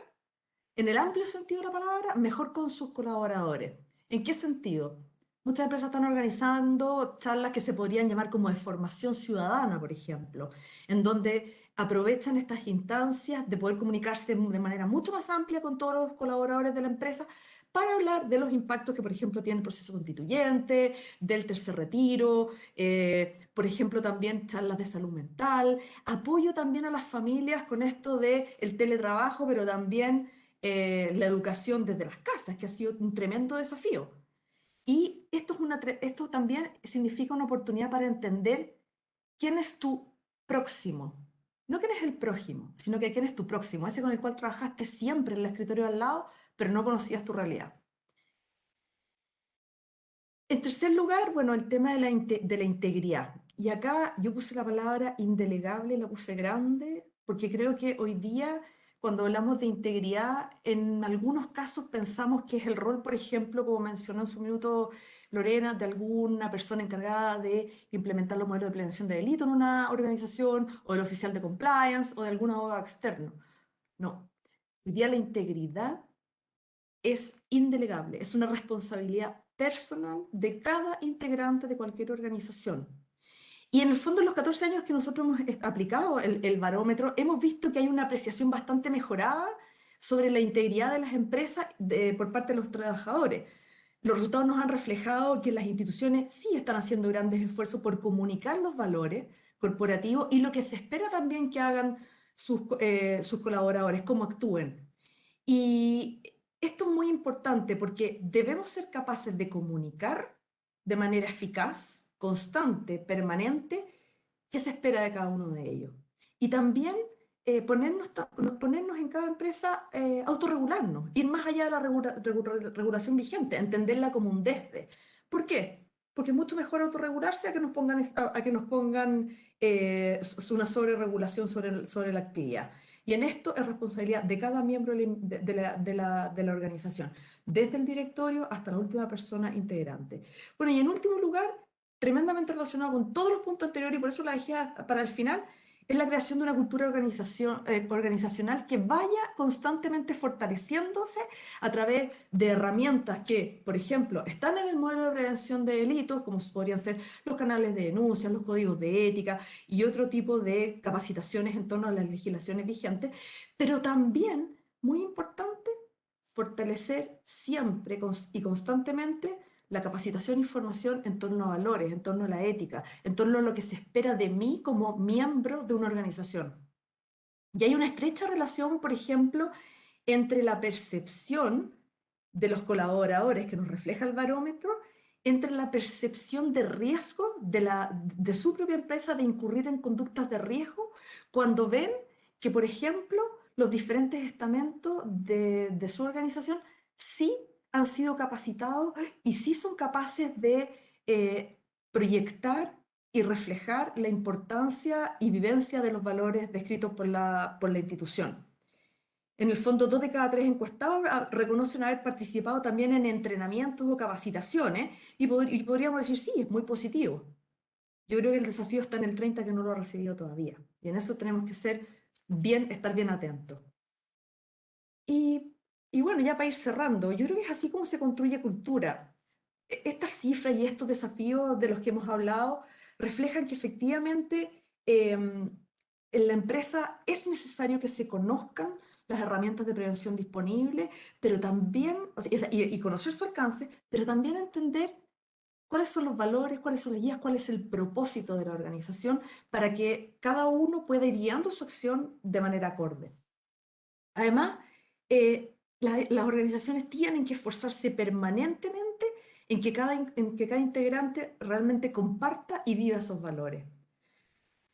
en el amplio sentido de la palabra, mejor con sus colaboradores. ¿En qué sentido? Muchas empresas están organizando charlas que se podrían llamar como de formación ciudadana, por ejemplo, en donde aprovechan estas instancias de poder comunicarse de manera mucho más amplia con todos los colaboradores de la empresa para hablar de los impactos que, por ejemplo, tiene el proceso constituyente, del tercer retiro, por ejemplo, también charlas de salud mental, apoyo también a las familias con esto del teletrabajo, pero también la educación desde las casas, que ha sido un tremendo desafío. Y esto también significa una oportunidad para entender quién es tu próximo. No quién es el prójimo, sino que quién es tu próximo, ese con el cual trabajaste siempre en el escritorio al lado, pero no conocías tu realidad. En tercer lugar, bueno, el tema de la integridad. Y acá yo puse la palabra indelegable, la puse grande, porque creo que hoy día, cuando hablamos de integridad, en algunos casos pensamos que es el rol, por ejemplo, como mencionó en su minuto Lorena, de alguna persona encargada de implementar los modelos de prevención de delito en una organización, o del oficial de compliance, o de algún abogado externo. No. Hoy día la integridad es indelegable, es una responsabilidad personal de cada integrante de cualquier organización. Y en el fondo, en los 14 años que nosotros hemos aplicado el barómetro, hemos visto que hay una apreciación bastante mejorada sobre la integridad de las empresas por parte de los trabajadores. Los resultados nos han reflejado que las instituciones sí están haciendo grandes esfuerzos por comunicar los valores corporativos y lo que se espera también que hagan sus colaboradores, cómo actúen. Y esto es muy importante porque debemos ser capaces de comunicar de manera eficaz, constante, permanente, qué se espera de cada uno de ellos. Y también ponernos en cada empresa, autorregularnos, ir más allá de la regulación vigente, entenderla como un desde. ¿Por qué? Porque es mucho mejor autorregularse a que nos pongan una sobreregulación sobre la actividad. Y en esto es responsabilidad de cada miembro de la organización, desde el directorio hasta la última persona integrante. Bueno, y en último lugar, tremendamente relacionado con todos los puntos anteriores, y por eso la dejé para el final, es la creación de una cultura organizacional que vaya constantemente fortaleciéndose a través de herramientas que, por ejemplo, están en el modelo de prevención de delitos, como podrían ser los canales de denuncia, los códigos de ética y otro tipo de capacitaciones en torno a las legislaciones vigentes, pero también, muy importante, fortalecer siempre y constantemente la capacitación y formación en torno a valores, en torno a la ética, en torno a lo que se espera de mí como miembro de una organización. Y hay una estrecha relación, por ejemplo, entre la percepción de los colaboradores que nos refleja el barómetro, entre la percepción de riesgo de su propia empresa de incurrir en conductas de riesgo, cuando ven que, por ejemplo, los diferentes estamentos de su organización sí han sido capacitados y sí son capaces de proyectar y reflejar la importancia y vivencia de los valores descritos por la institución. En el fondo, 2 de cada 3 encuestados reconocen haber participado también en entrenamientos o capacitaciones y podríamos decir, sí, es muy positivo. Yo creo que el desafío está en el 30 que no lo ha recibido todavía. Y en eso tenemos que estar bien atentos. Y bueno, ya para ir cerrando, yo creo que es así como se construye cultura. Estas cifras y estos desafíos de los que hemos hablado reflejan que efectivamente en la empresa es necesario que se conozcan las herramientas de prevención disponibles, pero también, o sea, y conocer su alcance, pero también entender cuáles son los valores, cuáles son las guías, cuál es el propósito de la organización para que cada uno pueda ir guiando su acción de manera acorde. Además, las organizaciones tienen que esforzarse permanentemente en que cada integrante realmente comparta y viva esos valores.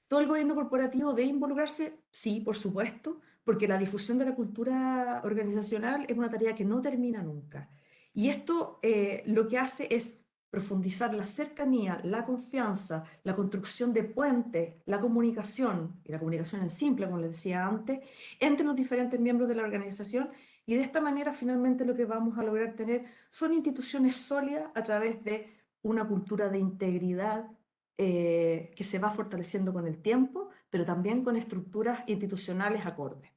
¿Todo el gobierno corporativo debe involucrarse? Sí, por supuesto, porque la difusión de la cultura organizacional es una tarea que no termina nunca. Y esto lo que hace es profundizar la cercanía, la confianza, la construcción de puentes, la comunicación, y la comunicación en simple, como les decía antes, entre los diferentes miembros de la organización. Y de esta manera, finalmente, lo que vamos a lograr tener son instituciones sólidas a través de una cultura de integridad que se va fortaleciendo con el tiempo, pero también con estructuras institucionales acordes.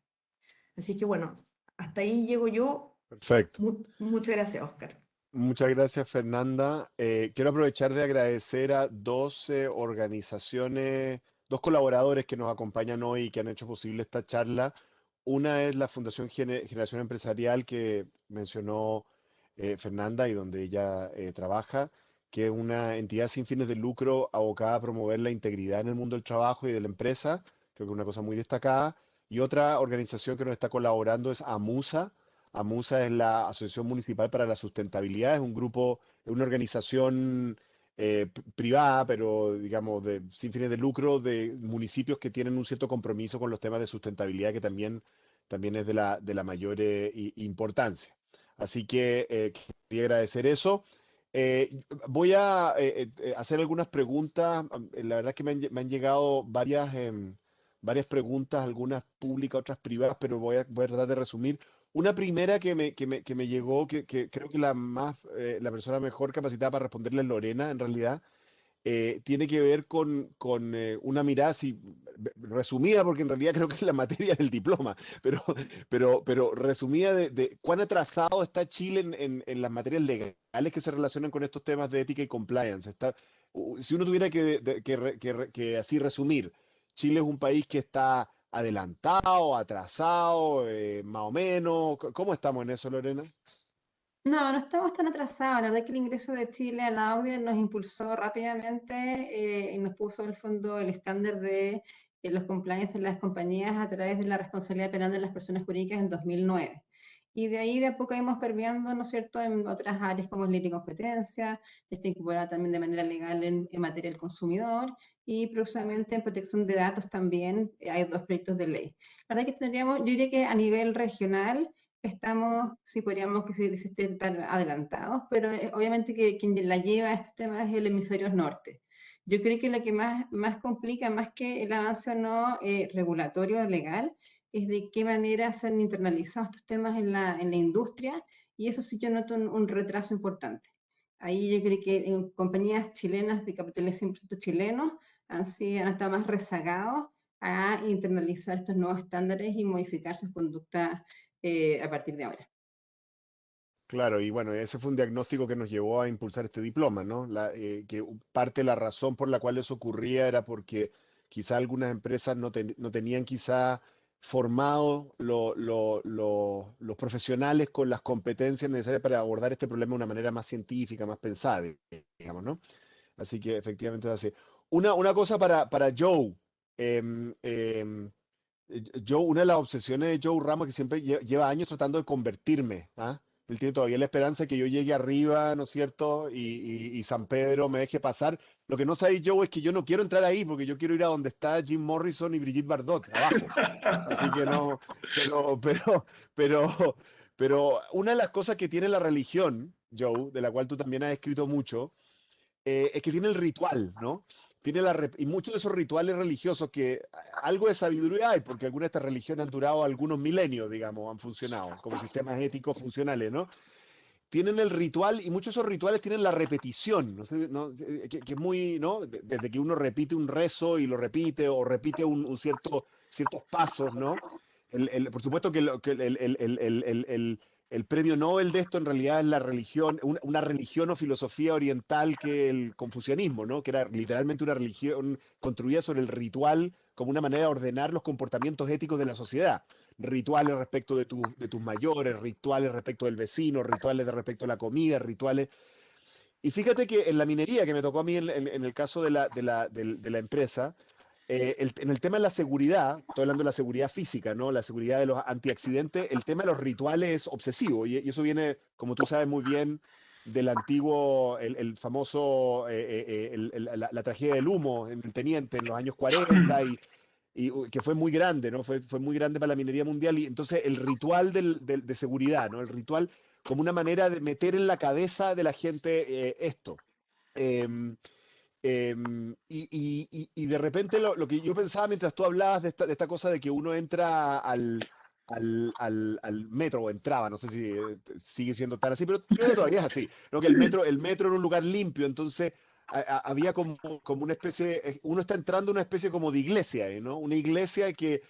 Así que bueno, hasta ahí llego yo. Perfecto. Muchas gracias, Oscar. Muchas gracias, Fernanda. Quiero aprovechar de agradecer a dos organizaciones, dos colaboradores que nos acompañan hoy y que han hecho posible esta charla. Una es la Fundación Generación Empresarial que mencionó Fernanda y donde ella trabaja, que es una entidad sin fines de lucro abocada a promover la integridad en el mundo del trabajo y de la empresa. Creo que es una cosa muy destacada. Y otra organización que nos está colaborando es AMUSA. AMUSA es la Asociación Municipal para la Sustentabilidad, es un grupo, es una organización privada, pero digamos sin fines de lucro, de municipios que tienen un cierto compromiso con los temas de sustentabilidad, que también es de la mayor importancia. Así que quería agradecer eso. Voy a hacer algunas preguntas. La verdad es que me han llegado varias preguntas, algunas públicas, otras privadas, pero voy a tratar de resumir. Una primera que me llegó, que creo que la persona mejor capacitada para responderle es Lorena, en realidad, tiene que ver con una mirada así, resumida, porque en realidad creo que es la materia del diploma, pero resumida de cuán atrasado está Chile en las materias legales que se relacionan con estos temas de ética y compliance. Si uno tuviera que así resumir, Chile es un país que está adelantado, atrasado, más o menos. ¿Cómo estamos en eso, Lorena? No, no estamos tan atrasados. La verdad que el ingreso de Chile a la OCDE nos impulsó rápidamente y nos puso en el fondo el estándar de los compliance en las compañías a través de la responsabilidad penal de las personas jurídicas en 2009. Y de ahí de a poco íbamos permeando, ¿no es cierto?, en otras áreas como es libre competencia, está incorporada también de manera legal en materia del consumidor y próximamente en protección de datos también hay dos proyectos de ley. La verdad que tendríamos, yo diría que a nivel regional, estamos, sí podríamos que se estar adelantados, pero obviamente que quien la lleva a estos temas es el hemisferio norte. Yo creo que lo que más complica, más que el avance o no regulatorio o legal, es de qué manera se han internalizado estos temas en la industria, y eso sí yo noto un retraso importante. Ahí yo creo que en compañías chilenas de capitales 100% chilenos han estado más rezagados a internalizar estos nuevos estándares y modificar sus conductas a partir de ahora. Claro, y bueno, ese fue un diagnóstico que nos llevó a impulsar este diploma, ¿no? Que parte de la razón por la cual eso ocurría era porque quizá algunas empresas no tenían quizá formados los profesionales con las competencias necesarias para abordar este problema de una manera más científica, más pensada, digamos, ¿no? Así que efectivamente es así. Una cosa para Joe. em, em, Joe, una de las obsesiones de Joe Ramos que siempre lleva años tratando de convertirme, ¿ah? Él tiene todavía la esperanza de que yo llegue arriba, ¿no es cierto? Y San Pedro me deje pasar. Lo que no sabe Joe es que yo no quiero entrar ahí porque yo quiero ir a donde está Jim Morrison y Brigitte Bardot, abajo. Así que no, pero, pero, pero, pero una de las cosas que tiene la religión, Joe, de la cual tú también has escrito mucho, es que tiene el ritual, ¿no? Y muchos de esos rituales religiosos que algo de sabiduría hay, porque algunas de estas religiones han durado algunos milenios, digamos, han funcionado como sistemas éticos funcionales, ¿no? tienen el ritual y muchos de esos rituales tienen la repetición, no sé, que es muy, ¿no? Desde que uno repite un rezo y lo repite o repite ciertos pasos, ¿no? Por supuesto que, el premio Nobel de esto en realidad es la religión, una religión o filosofía oriental que el confucianismo, ¿no? Que era literalmente una religión construida sobre el ritual como una manera de ordenar los comportamientos éticos de la sociedad. Rituales respecto de tus mayores, rituales respecto del vecino, rituales de respecto a la comida, rituales. Y fíjate que en la minería, que me tocó a mí en el caso de la empresa, en el tema de la seguridad, estoy hablando de la seguridad física, ¿no? La seguridad de los antiaccidentes, el tema de los rituales es obsesivo y eso viene, como tú sabes muy bien, del antiguo, el famoso, la tragedia del humo en el Teniente en los años 40 que fue muy grande, ¿no? Fue muy grande para la minería mundial y entonces el ritual de seguridad, ¿no? El ritual como una manera de meter en la cabeza de la gente esto. Em, y de repente lo que yo pensaba mientras tú hablabas de esta cosa de que uno entra al metro, o entraba, no sé si sigue siendo tan así, pero creo que todavía es así, ¿no? Que el metro era un lugar limpio, entonces había como una especie, uno está entrando a una especie como de iglesia, ¿no? Una iglesia que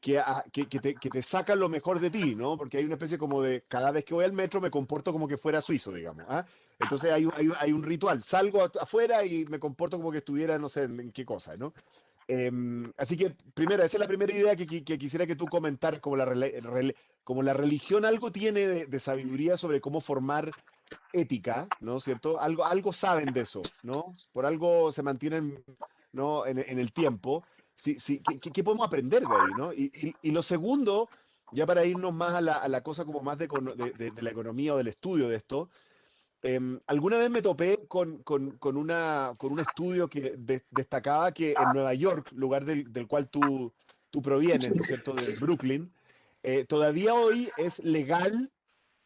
te saca lo mejor de ti, ¿no? Porque hay una especie como de, cada vez que voy al metro me comporto como que fuera suizo, digamos, ¿ah? Entonces hay un ritual, salgo afuera y me comporto como que estuviera, no sé, en qué cosa, ¿no? Así que, primero, esa es la primera idea que quisiera que tú comentaras, como la religión algo tiene de sabiduría sobre cómo formar ética, ¿no? ¿Cierto? Algo saben de eso, ¿no? Por algo se mantienen, ¿no? En el tiempo. Sí, sí, ¿qué podemos aprender de ahí, ¿no? Y lo segundo, ya para irnos más a la cosa como más de la economía o del estudio de esto, alguna vez me topé con un estudio que destacaba que en Nueva York, lugar del cual tú provienes, ¿no es cierto?, de Brooklyn, todavía hoy es legal.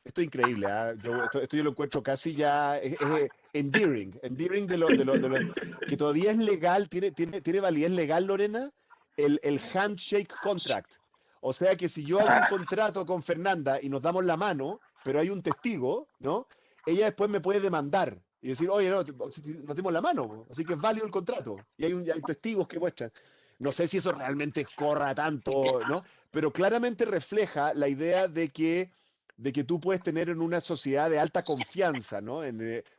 Esto es increíble, ¿ah? Esto yo lo encuentro casi ya es endearing que todavía es legal, tiene validez legal, Lorena, el handshake contract. O sea que si yo hago un contrato con Fernanda y nos damos la mano, pero hay un testigo, ¿no? Ella después me puede demandar y decir, oye, no, nos dimos la mano, así que es válido el contrato. Y hay testigos que muestran. No sé si eso realmente corra tanto, ¿no? Pero claramente refleja la idea de que tú puedes tener en una sociedad de alta confianza, ¿no?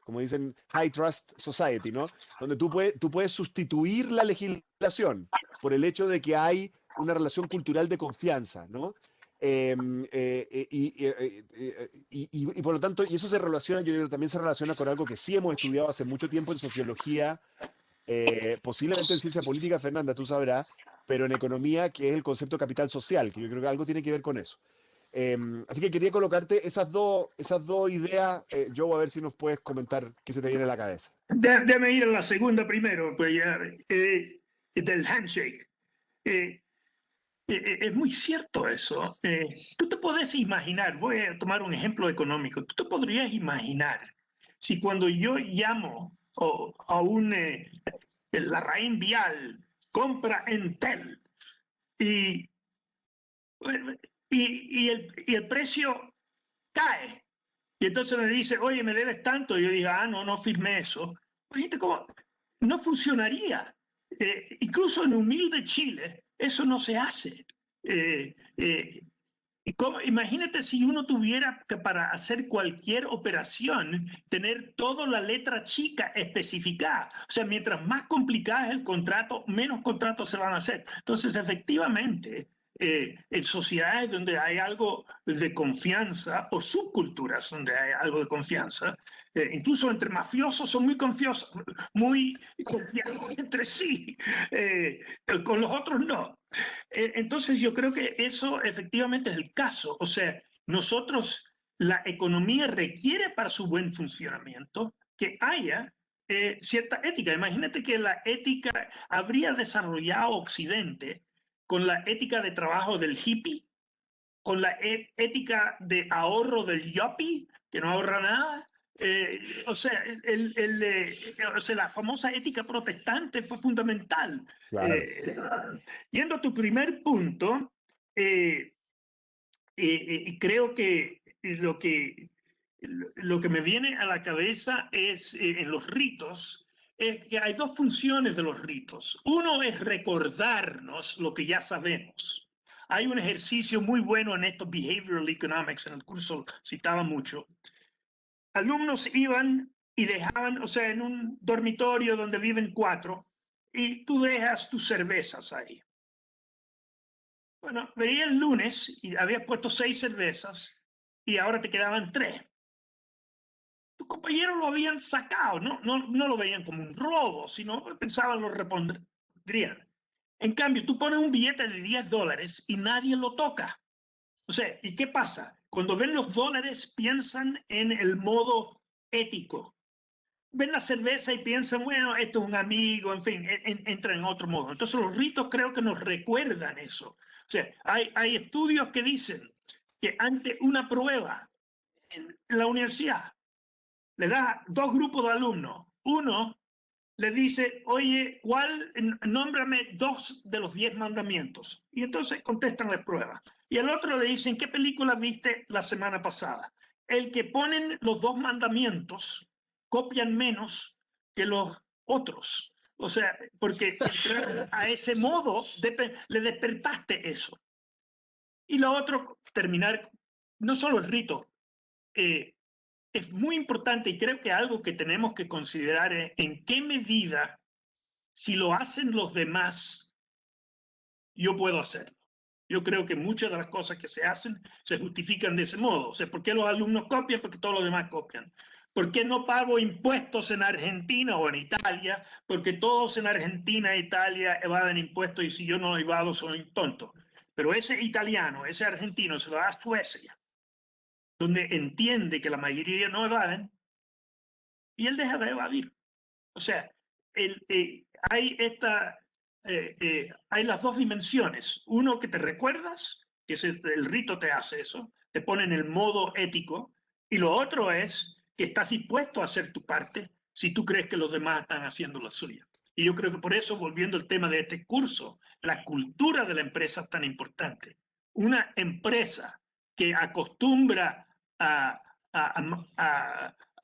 Como dicen, high trust society, ¿no? Donde tú puedes sustituir la legislación por el hecho de que hay una relación cultural de confianza, ¿no? Y por lo tanto, y eso se relaciona, yo creo que también se relaciona con algo que sí hemos estudiado hace mucho tiempo en sociología, posiblemente en ciencia política, Fernanda, tú sabrás, pero en economía, que es el concepto de capital social, que yo creo que algo tiene que ver con eso. Así que quería colocarte esas dos ideas, Joe, a ver si nos puedes comentar qué se te viene a la cabeza. Déjame ir a la segunda primero, pues ya, del handshake. Es muy cierto eso. Tú te puedes imaginar, voy a tomar un ejemplo económico, tú te podrías imaginar si cuando yo llamo a la Raín Vial, compra Entel y el precio cae. Y entonces me dice, oye, me debes tanto. Y yo digo, no firmé eso. Fíjate cómo no funcionaría. Incluso en humilde Chile, eso no se hace. Imagínate si uno tuviera que para hacer cualquier operación tener toda la letra chica especificada. O sea, mientras más complicada es el contrato, menos contratos se van a hacer. Entonces, efectivamente, en sociedades donde hay algo de confianza o subculturas donde hay algo de confianza, incluso entre mafiosos son muy confiados entre sí, con los otros no. Entonces yo creo que eso efectivamente es el caso. O sea, la economía requiere para su buen funcionamiento que haya cierta ética. Imagínate que la ética habría desarrollado Occidente con la ética de trabajo del hippie, con la ética de ahorro del yuppie, que no ahorra nada. O sea, la famosa ética protestante fue fundamental. Claro. Yendo a tu primer punto, creo que lo que me viene a la cabeza es, en los ritos, es que hay dos funciones de los ritos. Uno es recordarnos lo que ya sabemos. Hay un ejercicio muy bueno en esto, Behavioral Economics, en el curso citaba mucho. Alumnos iban y dejaban, o sea, en un dormitorio donde viven 4, y tú dejas tus cervezas ahí. Bueno, venía el lunes y habías puesto 6 cervezas y ahora te quedaban 3. Tus compañeros lo habían sacado, no lo veían como un robo, sino pensaban lo repondrían. En cambio, tú pones un billete de $10 y nadie lo toca. O sea, ¿y qué pasa? Cuando ven los dólares, piensan en el modo ético. Ven la cerveza y piensan, bueno, esto es un amigo, en fin, entra en otro modo. Entonces los ritos creo que nos recuerdan eso. O sea, hay estudios que dicen que ante una prueba en la universidad, le da 2 grupos de alumnos. Uno le dice, oye, nómbrame 2 de los 10 mandamientos. Y entonces contestan la prueba. Y el otro le dicen, ¿qué película viste la semana pasada? El que ponen los 2 mandamientos copian menos que los otros. O sea, porque a ese modo le despertaste eso. Y lo otro, terminar, no solo el rito, es muy importante y creo que algo que tenemos que considerar es en qué medida, si lo hacen los demás, yo puedo hacerlo. Yo creo que muchas de las cosas que se hacen se justifican de ese modo. O sea, ¿por qué los alumnos copian? Porque todos los demás copian. ¿Por qué no pago impuestos en Argentina o en Italia? Porque todos en Argentina e Italia evaden impuestos y si yo no evado soy tonto. Pero ese italiano, ese argentino se lo da a Suecia, donde entiende que la mayoría no evaden, y él deja de evadir. O sea, hay las 2 dimensiones. Uno que te recuerdas, que es el rito te hace eso, te pone en el modo ético, y lo otro es que estás dispuesto a hacer tu parte si tú crees que los demás están haciendo la suya. Y yo creo que por eso, volviendo al tema de este curso, la cultura de la empresa es tan importante. Una empresa que acostumbra a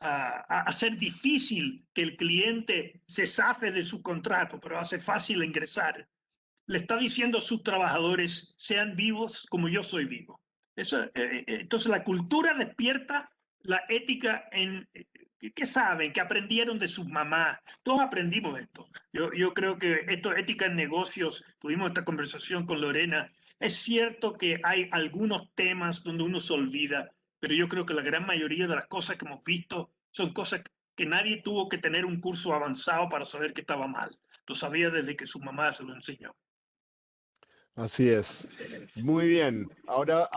hacer difícil que el cliente se zafe de su contrato, pero hace fácil ingresar, le está diciendo a sus trabajadores, sean vivos como yo soy vivo. Entonces la cultura despierta la ética ¿qué saben? ¿Qué aprendieron de sus mamás? Todos aprendimos esto. Yo creo que esto, ética en negocios, tuvimos esta conversación con Lorena, es cierto que hay algunos temas donde uno se olvida, pero yo creo que la gran mayoría de las cosas que hemos visto son cosas que nadie tuvo que tener un curso avanzado para saber que estaba mal. Lo sabía desde que su mamá se lo enseñó. Así es. Muy bien. Ahora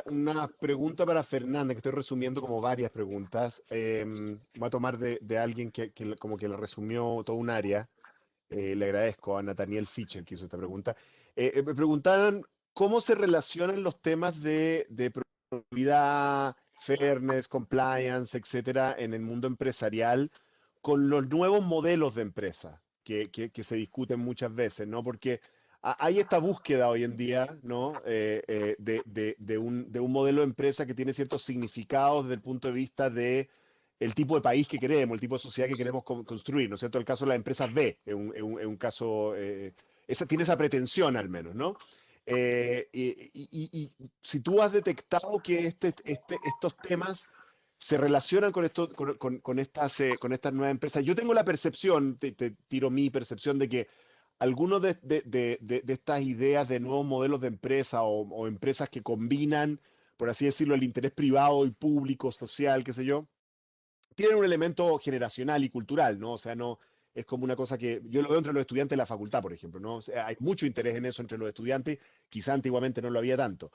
una pregunta para Fernanda, que estoy resumiendo como varias preguntas. Voy a tomar de alguien que como que le resumió todo un área. Le agradezco a Nathaniel Fischer que hizo esta pregunta. Me preguntaron cómo se relacionan los temas de probidad, fairness, compliance, etcétera, en el mundo empresarial con los nuevos modelos de empresa que se discuten muchas veces, ¿no? Porque hay esta búsqueda hoy en día, ¿no? De un modelo de empresa que tiene ciertos significados desde el punto de vista de el tipo de país que queremos, el tipo de sociedad que queremos construir, ¿no es cierto? El caso de las empresas B es un caso, tiene esa pretensión al menos, ¿no? Y si tú has detectado que estos temas se relacionan con estas nuevas empresas, yo tengo la percepción, te tiro mi percepción de que algunos de estas ideas de nuevos modelos de empresa o empresas que combinan, por así decirlo, el interés privado y público, social, qué sé yo, tienen un elemento generacional y cultural, ¿no? O sea, no es como una cosa que yo lo veo entre los estudiantes de la facultad, por ejemplo, ¿no? O sea, hay mucho interés en eso entre los estudiantes, quizá antiguamente no lo había tanto.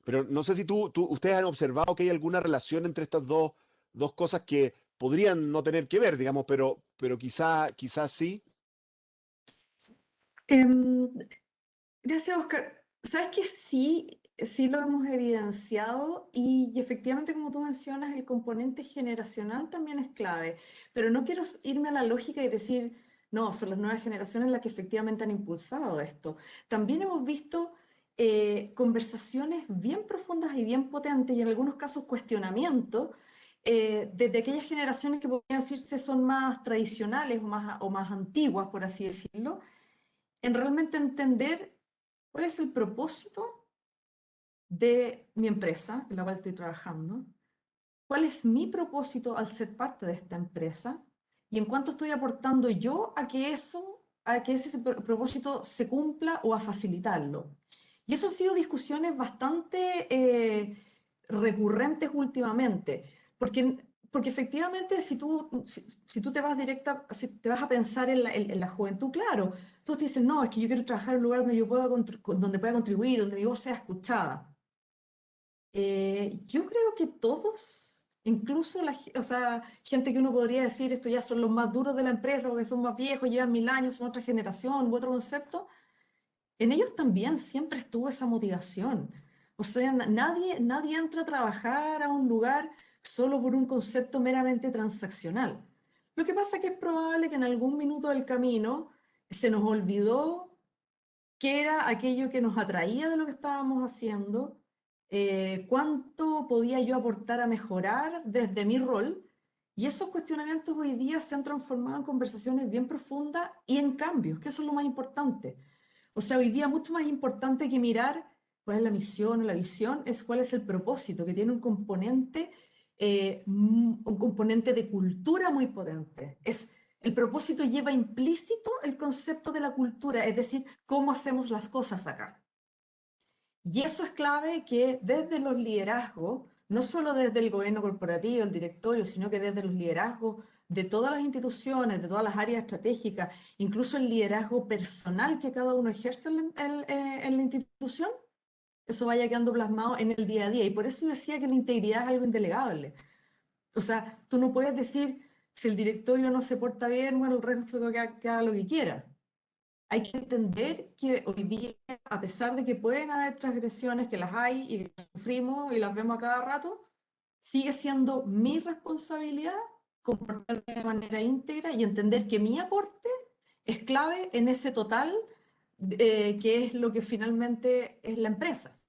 Pero no sé si ustedes han observado que hay alguna relación entre estas dos cosas que podrían no tener que ver, digamos, pero quizá sí. Gracias, Oscar. Sabes que sí lo hemos evidenciado y efectivamente, como tú mencionas, el componente generacional también es clave, pero no quiero irme a la lógica y decir, no, son las nuevas generaciones las que efectivamente han impulsado esto. También hemos visto conversaciones bien profundas y bien potentes y en algunos casos cuestionamientos desde aquellas generaciones que podrían decirse son más tradicionales o más antiguas, por así decirlo, en realmente entender cuál es el propósito de mi empresa en la cual estoy trabajando, cuál es mi propósito al ser parte de esta empresa y en cuánto estoy aportando yo a que ese propósito se cumpla o a facilitarlo. Y eso han sido discusiones bastante recurrentes últimamente, porque efectivamente si tú te vas si te vas a pensar en la juventud, claro, todos te dicen, no, es que yo quiero trabajar en un lugar donde yo donde pueda contribuir, donde mi voz sea escuchada. Yo creo que todos, incluso o sea, gente que uno podría decir, estos ya son los más duros de la empresa porque son más viejos, llevan 1000 años, son otra generación u otro concepto, en ellos también siempre estuvo esa motivación. O sea, nadie entra a trabajar a un lugar solo por un concepto meramente transaccional. Lo que pasa es que es probable que en algún minuto del camino se nos olvidó qué era aquello que nos atraía de lo que estábamos haciendo, cuánto podía yo aportar a mejorar desde mi rol. Y esos cuestionamientos hoy día se han transformado en conversaciones bien profundas y en cambios, que eso es lo más importante. O sea, hoy día mucho más importante que mirar cuál es la misión o la visión, es cuál es el propósito, que tiene un componente de cultura muy potente. El propósito lleva implícito el concepto de la cultura, es decir, cómo hacemos las cosas acá. Y eso es clave que desde los liderazgos, no solo desde el gobierno corporativo, el directorio, sino que desde los liderazgos de todas las instituciones, de todas las áreas estratégicas, incluso el liderazgo personal que cada uno ejerce en la institución, eso vaya quedando plasmado en el día a día. Y por eso yo decía que la integridad es algo indelegable. O sea, tú no puedes decir, si el directorio no se porta bien, bueno, el resto que haga lo que quiera. Hay que entender que hoy día, a pesar de que pueden haber transgresiones, que las hay y que las sufrimos y las vemos a cada rato, sigue siendo mi responsabilidad comportarme de manera íntegra y entender que mi aporte es clave en ese total que es lo que finalmente es la empresa.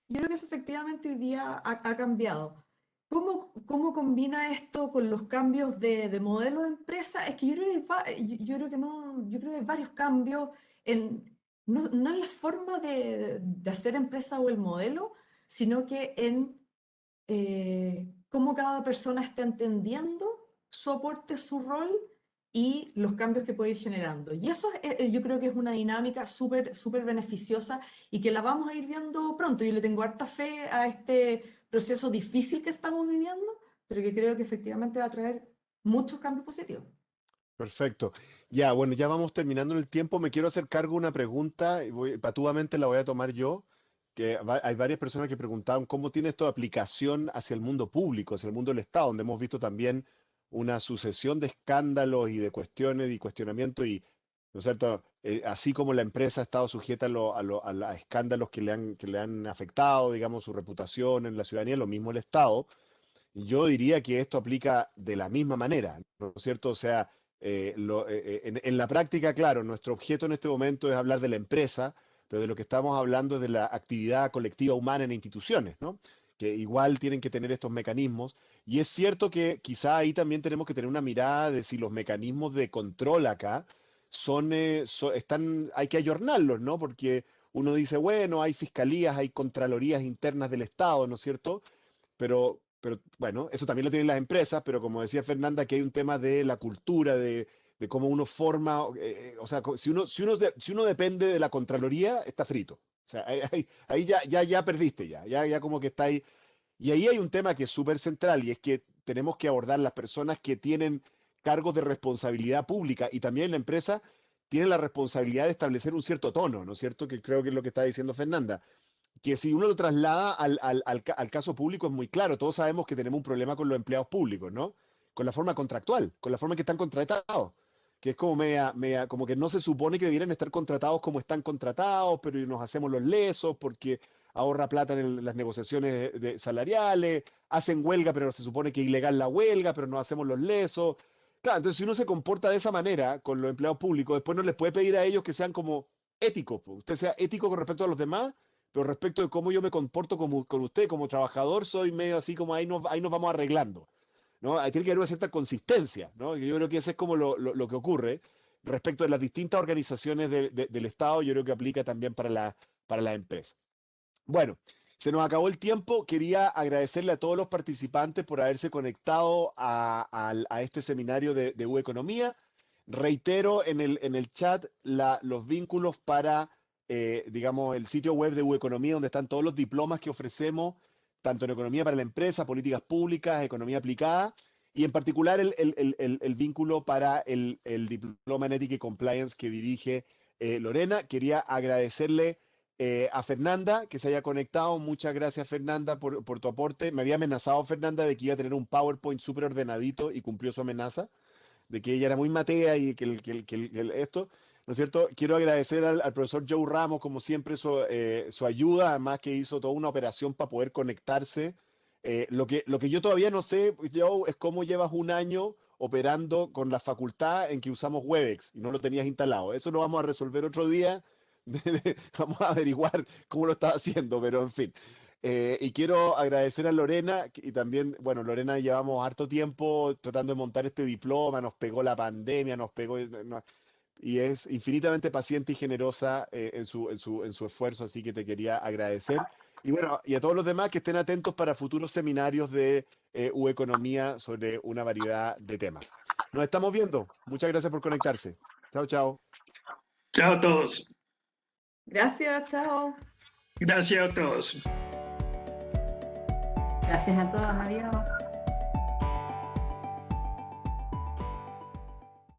Yo creo que eso efectivamente hoy día ha cambiado. ¿Cómo combina esto con los cambios de modelo de empresa? Es que yo creo que, yo creo que no, yo creo que hay varios cambios no en la forma de hacer empresa o el modelo, sino que en cómo cada persona está entendiendo su aporte, su rol y los cambios que puede ir generando. Y eso yo creo que es una dinámica súper beneficiosa y que la vamos a ir viendo pronto. Yo le tengo harta fe a este proceso difícil que estamos viviendo, pero que creo que efectivamente va a traer muchos cambios positivos. Perfecto. Ya, bueno, ya vamos terminando el tiempo. Me quiero hacer cargo de una pregunta, y patudamente la voy a tomar yo, que hay varias personas que preguntaban cómo tiene esto de aplicación hacia el mundo público, hacia el mundo del Estado, donde hemos visto también una sucesión de escándalos y de cuestiones y cuestionamientos, y, ¿no es cierto? Así como la empresa ha estado sujeta a los escándalos que le han afectado, digamos, su reputación en la ciudadanía, lo mismo el Estado. Yo diría que esto aplica de la misma manera, ¿no es cierto? O sea, en la práctica, claro, nuestro objeto en este momento es hablar de la empresa, pero de lo que estamos hablando es de la actividad colectiva humana en instituciones, ¿no? Que igual tienen que tener estos mecanismos. Y es cierto que quizá ahí también tenemos que tener una mirada de si los mecanismos de control acá hay que ayornarlos, ¿no? Porque uno dice, bueno, hay fiscalías, hay contralorías internas del Estado, ¿no es cierto? Pero bueno, eso también lo tienen las empresas, pero como decía Fernanda, que hay un tema de la cultura, de cómo uno forma, o sea, si uno depende de la Contraloría, está frito. O sea, ahí ya perdiste ya como que está ahí. Y ahí hay un tema que es súper central y es que tenemos que abordar las personas que tienen cargos de responsabilidad pública y también la empresa tiene la responsabilidad de establecer un cierto tono, ¿no es cierto? Que creo que es lo que está diciendo Fernanda, que si uno lo traslada al caso público es muy claro. Todos sabemos que tenemos un problema con los empleados públicos, ¿no? Con la forma contractual, con la forma en que están contratados, que es como como que no se supone que debieran estar contratados como están contratados, pero nos hacemos los lesos porque ahorra plata en las negociaciones salariales, hacen huelga, pero se supone que es ilegal la huelga, pero nos hacemos los lesos. Claro, entonces si uno se comporta de esa manera con los empleados públicos, después no les puede pedir a ellos que sean como éticos. Usted sea ético con respecto a los demás, pero respecto de cómo yo me comporto con usted como trabajador, soy medio así como ahí nos vamos arreglando, ¿no? Ahí tiene que haber una cierta consistencia, ¿no? Yo creo que eso es como lo que ocurre respecto de las distintas organizaciones del Estado, yo creo que aplica también para la empresa. Bueno, se nos acabó el tiempo. Quería agradecerle a todos los participantes por haberse conectado a este seminario de U-Economía. Reitero en el chat los vínculos para, digamos, el sitio web de U-Economía, donde están todos los diplomas que ofrecemos, tanto en economía para la empresa, políticas públicas, economía aplicada, y en particular el vínculo para el diploma en ética y compliance que dirige Lorena. Quería agradecerle a Fernanda que se haya conectado. Muchas gracias, Fernanda, por tu aporte. Me había amenazado Fernanda de que iba a tener un PowerPoint súper ordenadito y cumplió su amenaza, de que ella era muy matea y que esto, ¿no es cierto? Quiero agradecer al profesor Joe Ramos, como siempre, su ayuda, además que hizo toda una operación para poder conectarse. Lo que yo todavía no sé, Joe, es cómo llevas un año operando con la facultad en que usamos Webex y no lo tenías instalado. Eso lo vamos a resolver otro día. Vamos a averiguar cómo lo está haciendo, pero en fin. Y quiero agradecer a Lorena, y también, bueno, Lorena, llevamos harto tiempo tratando de montar este diploma, nos pegó la pandemia, y es infinitamente paciente y generosa en su esfuerzo, así que te quería agradecer. Y bueno, y a todos los demás que estén atentos para futuros seminarios de U-Economía sobre una variedad de temas. Nos estamos viendo. Muchas gracias por conectarse. Chao, chao. Chao a todos. Gracias, chao. Gracias a todos. Gracias a todos, adiós.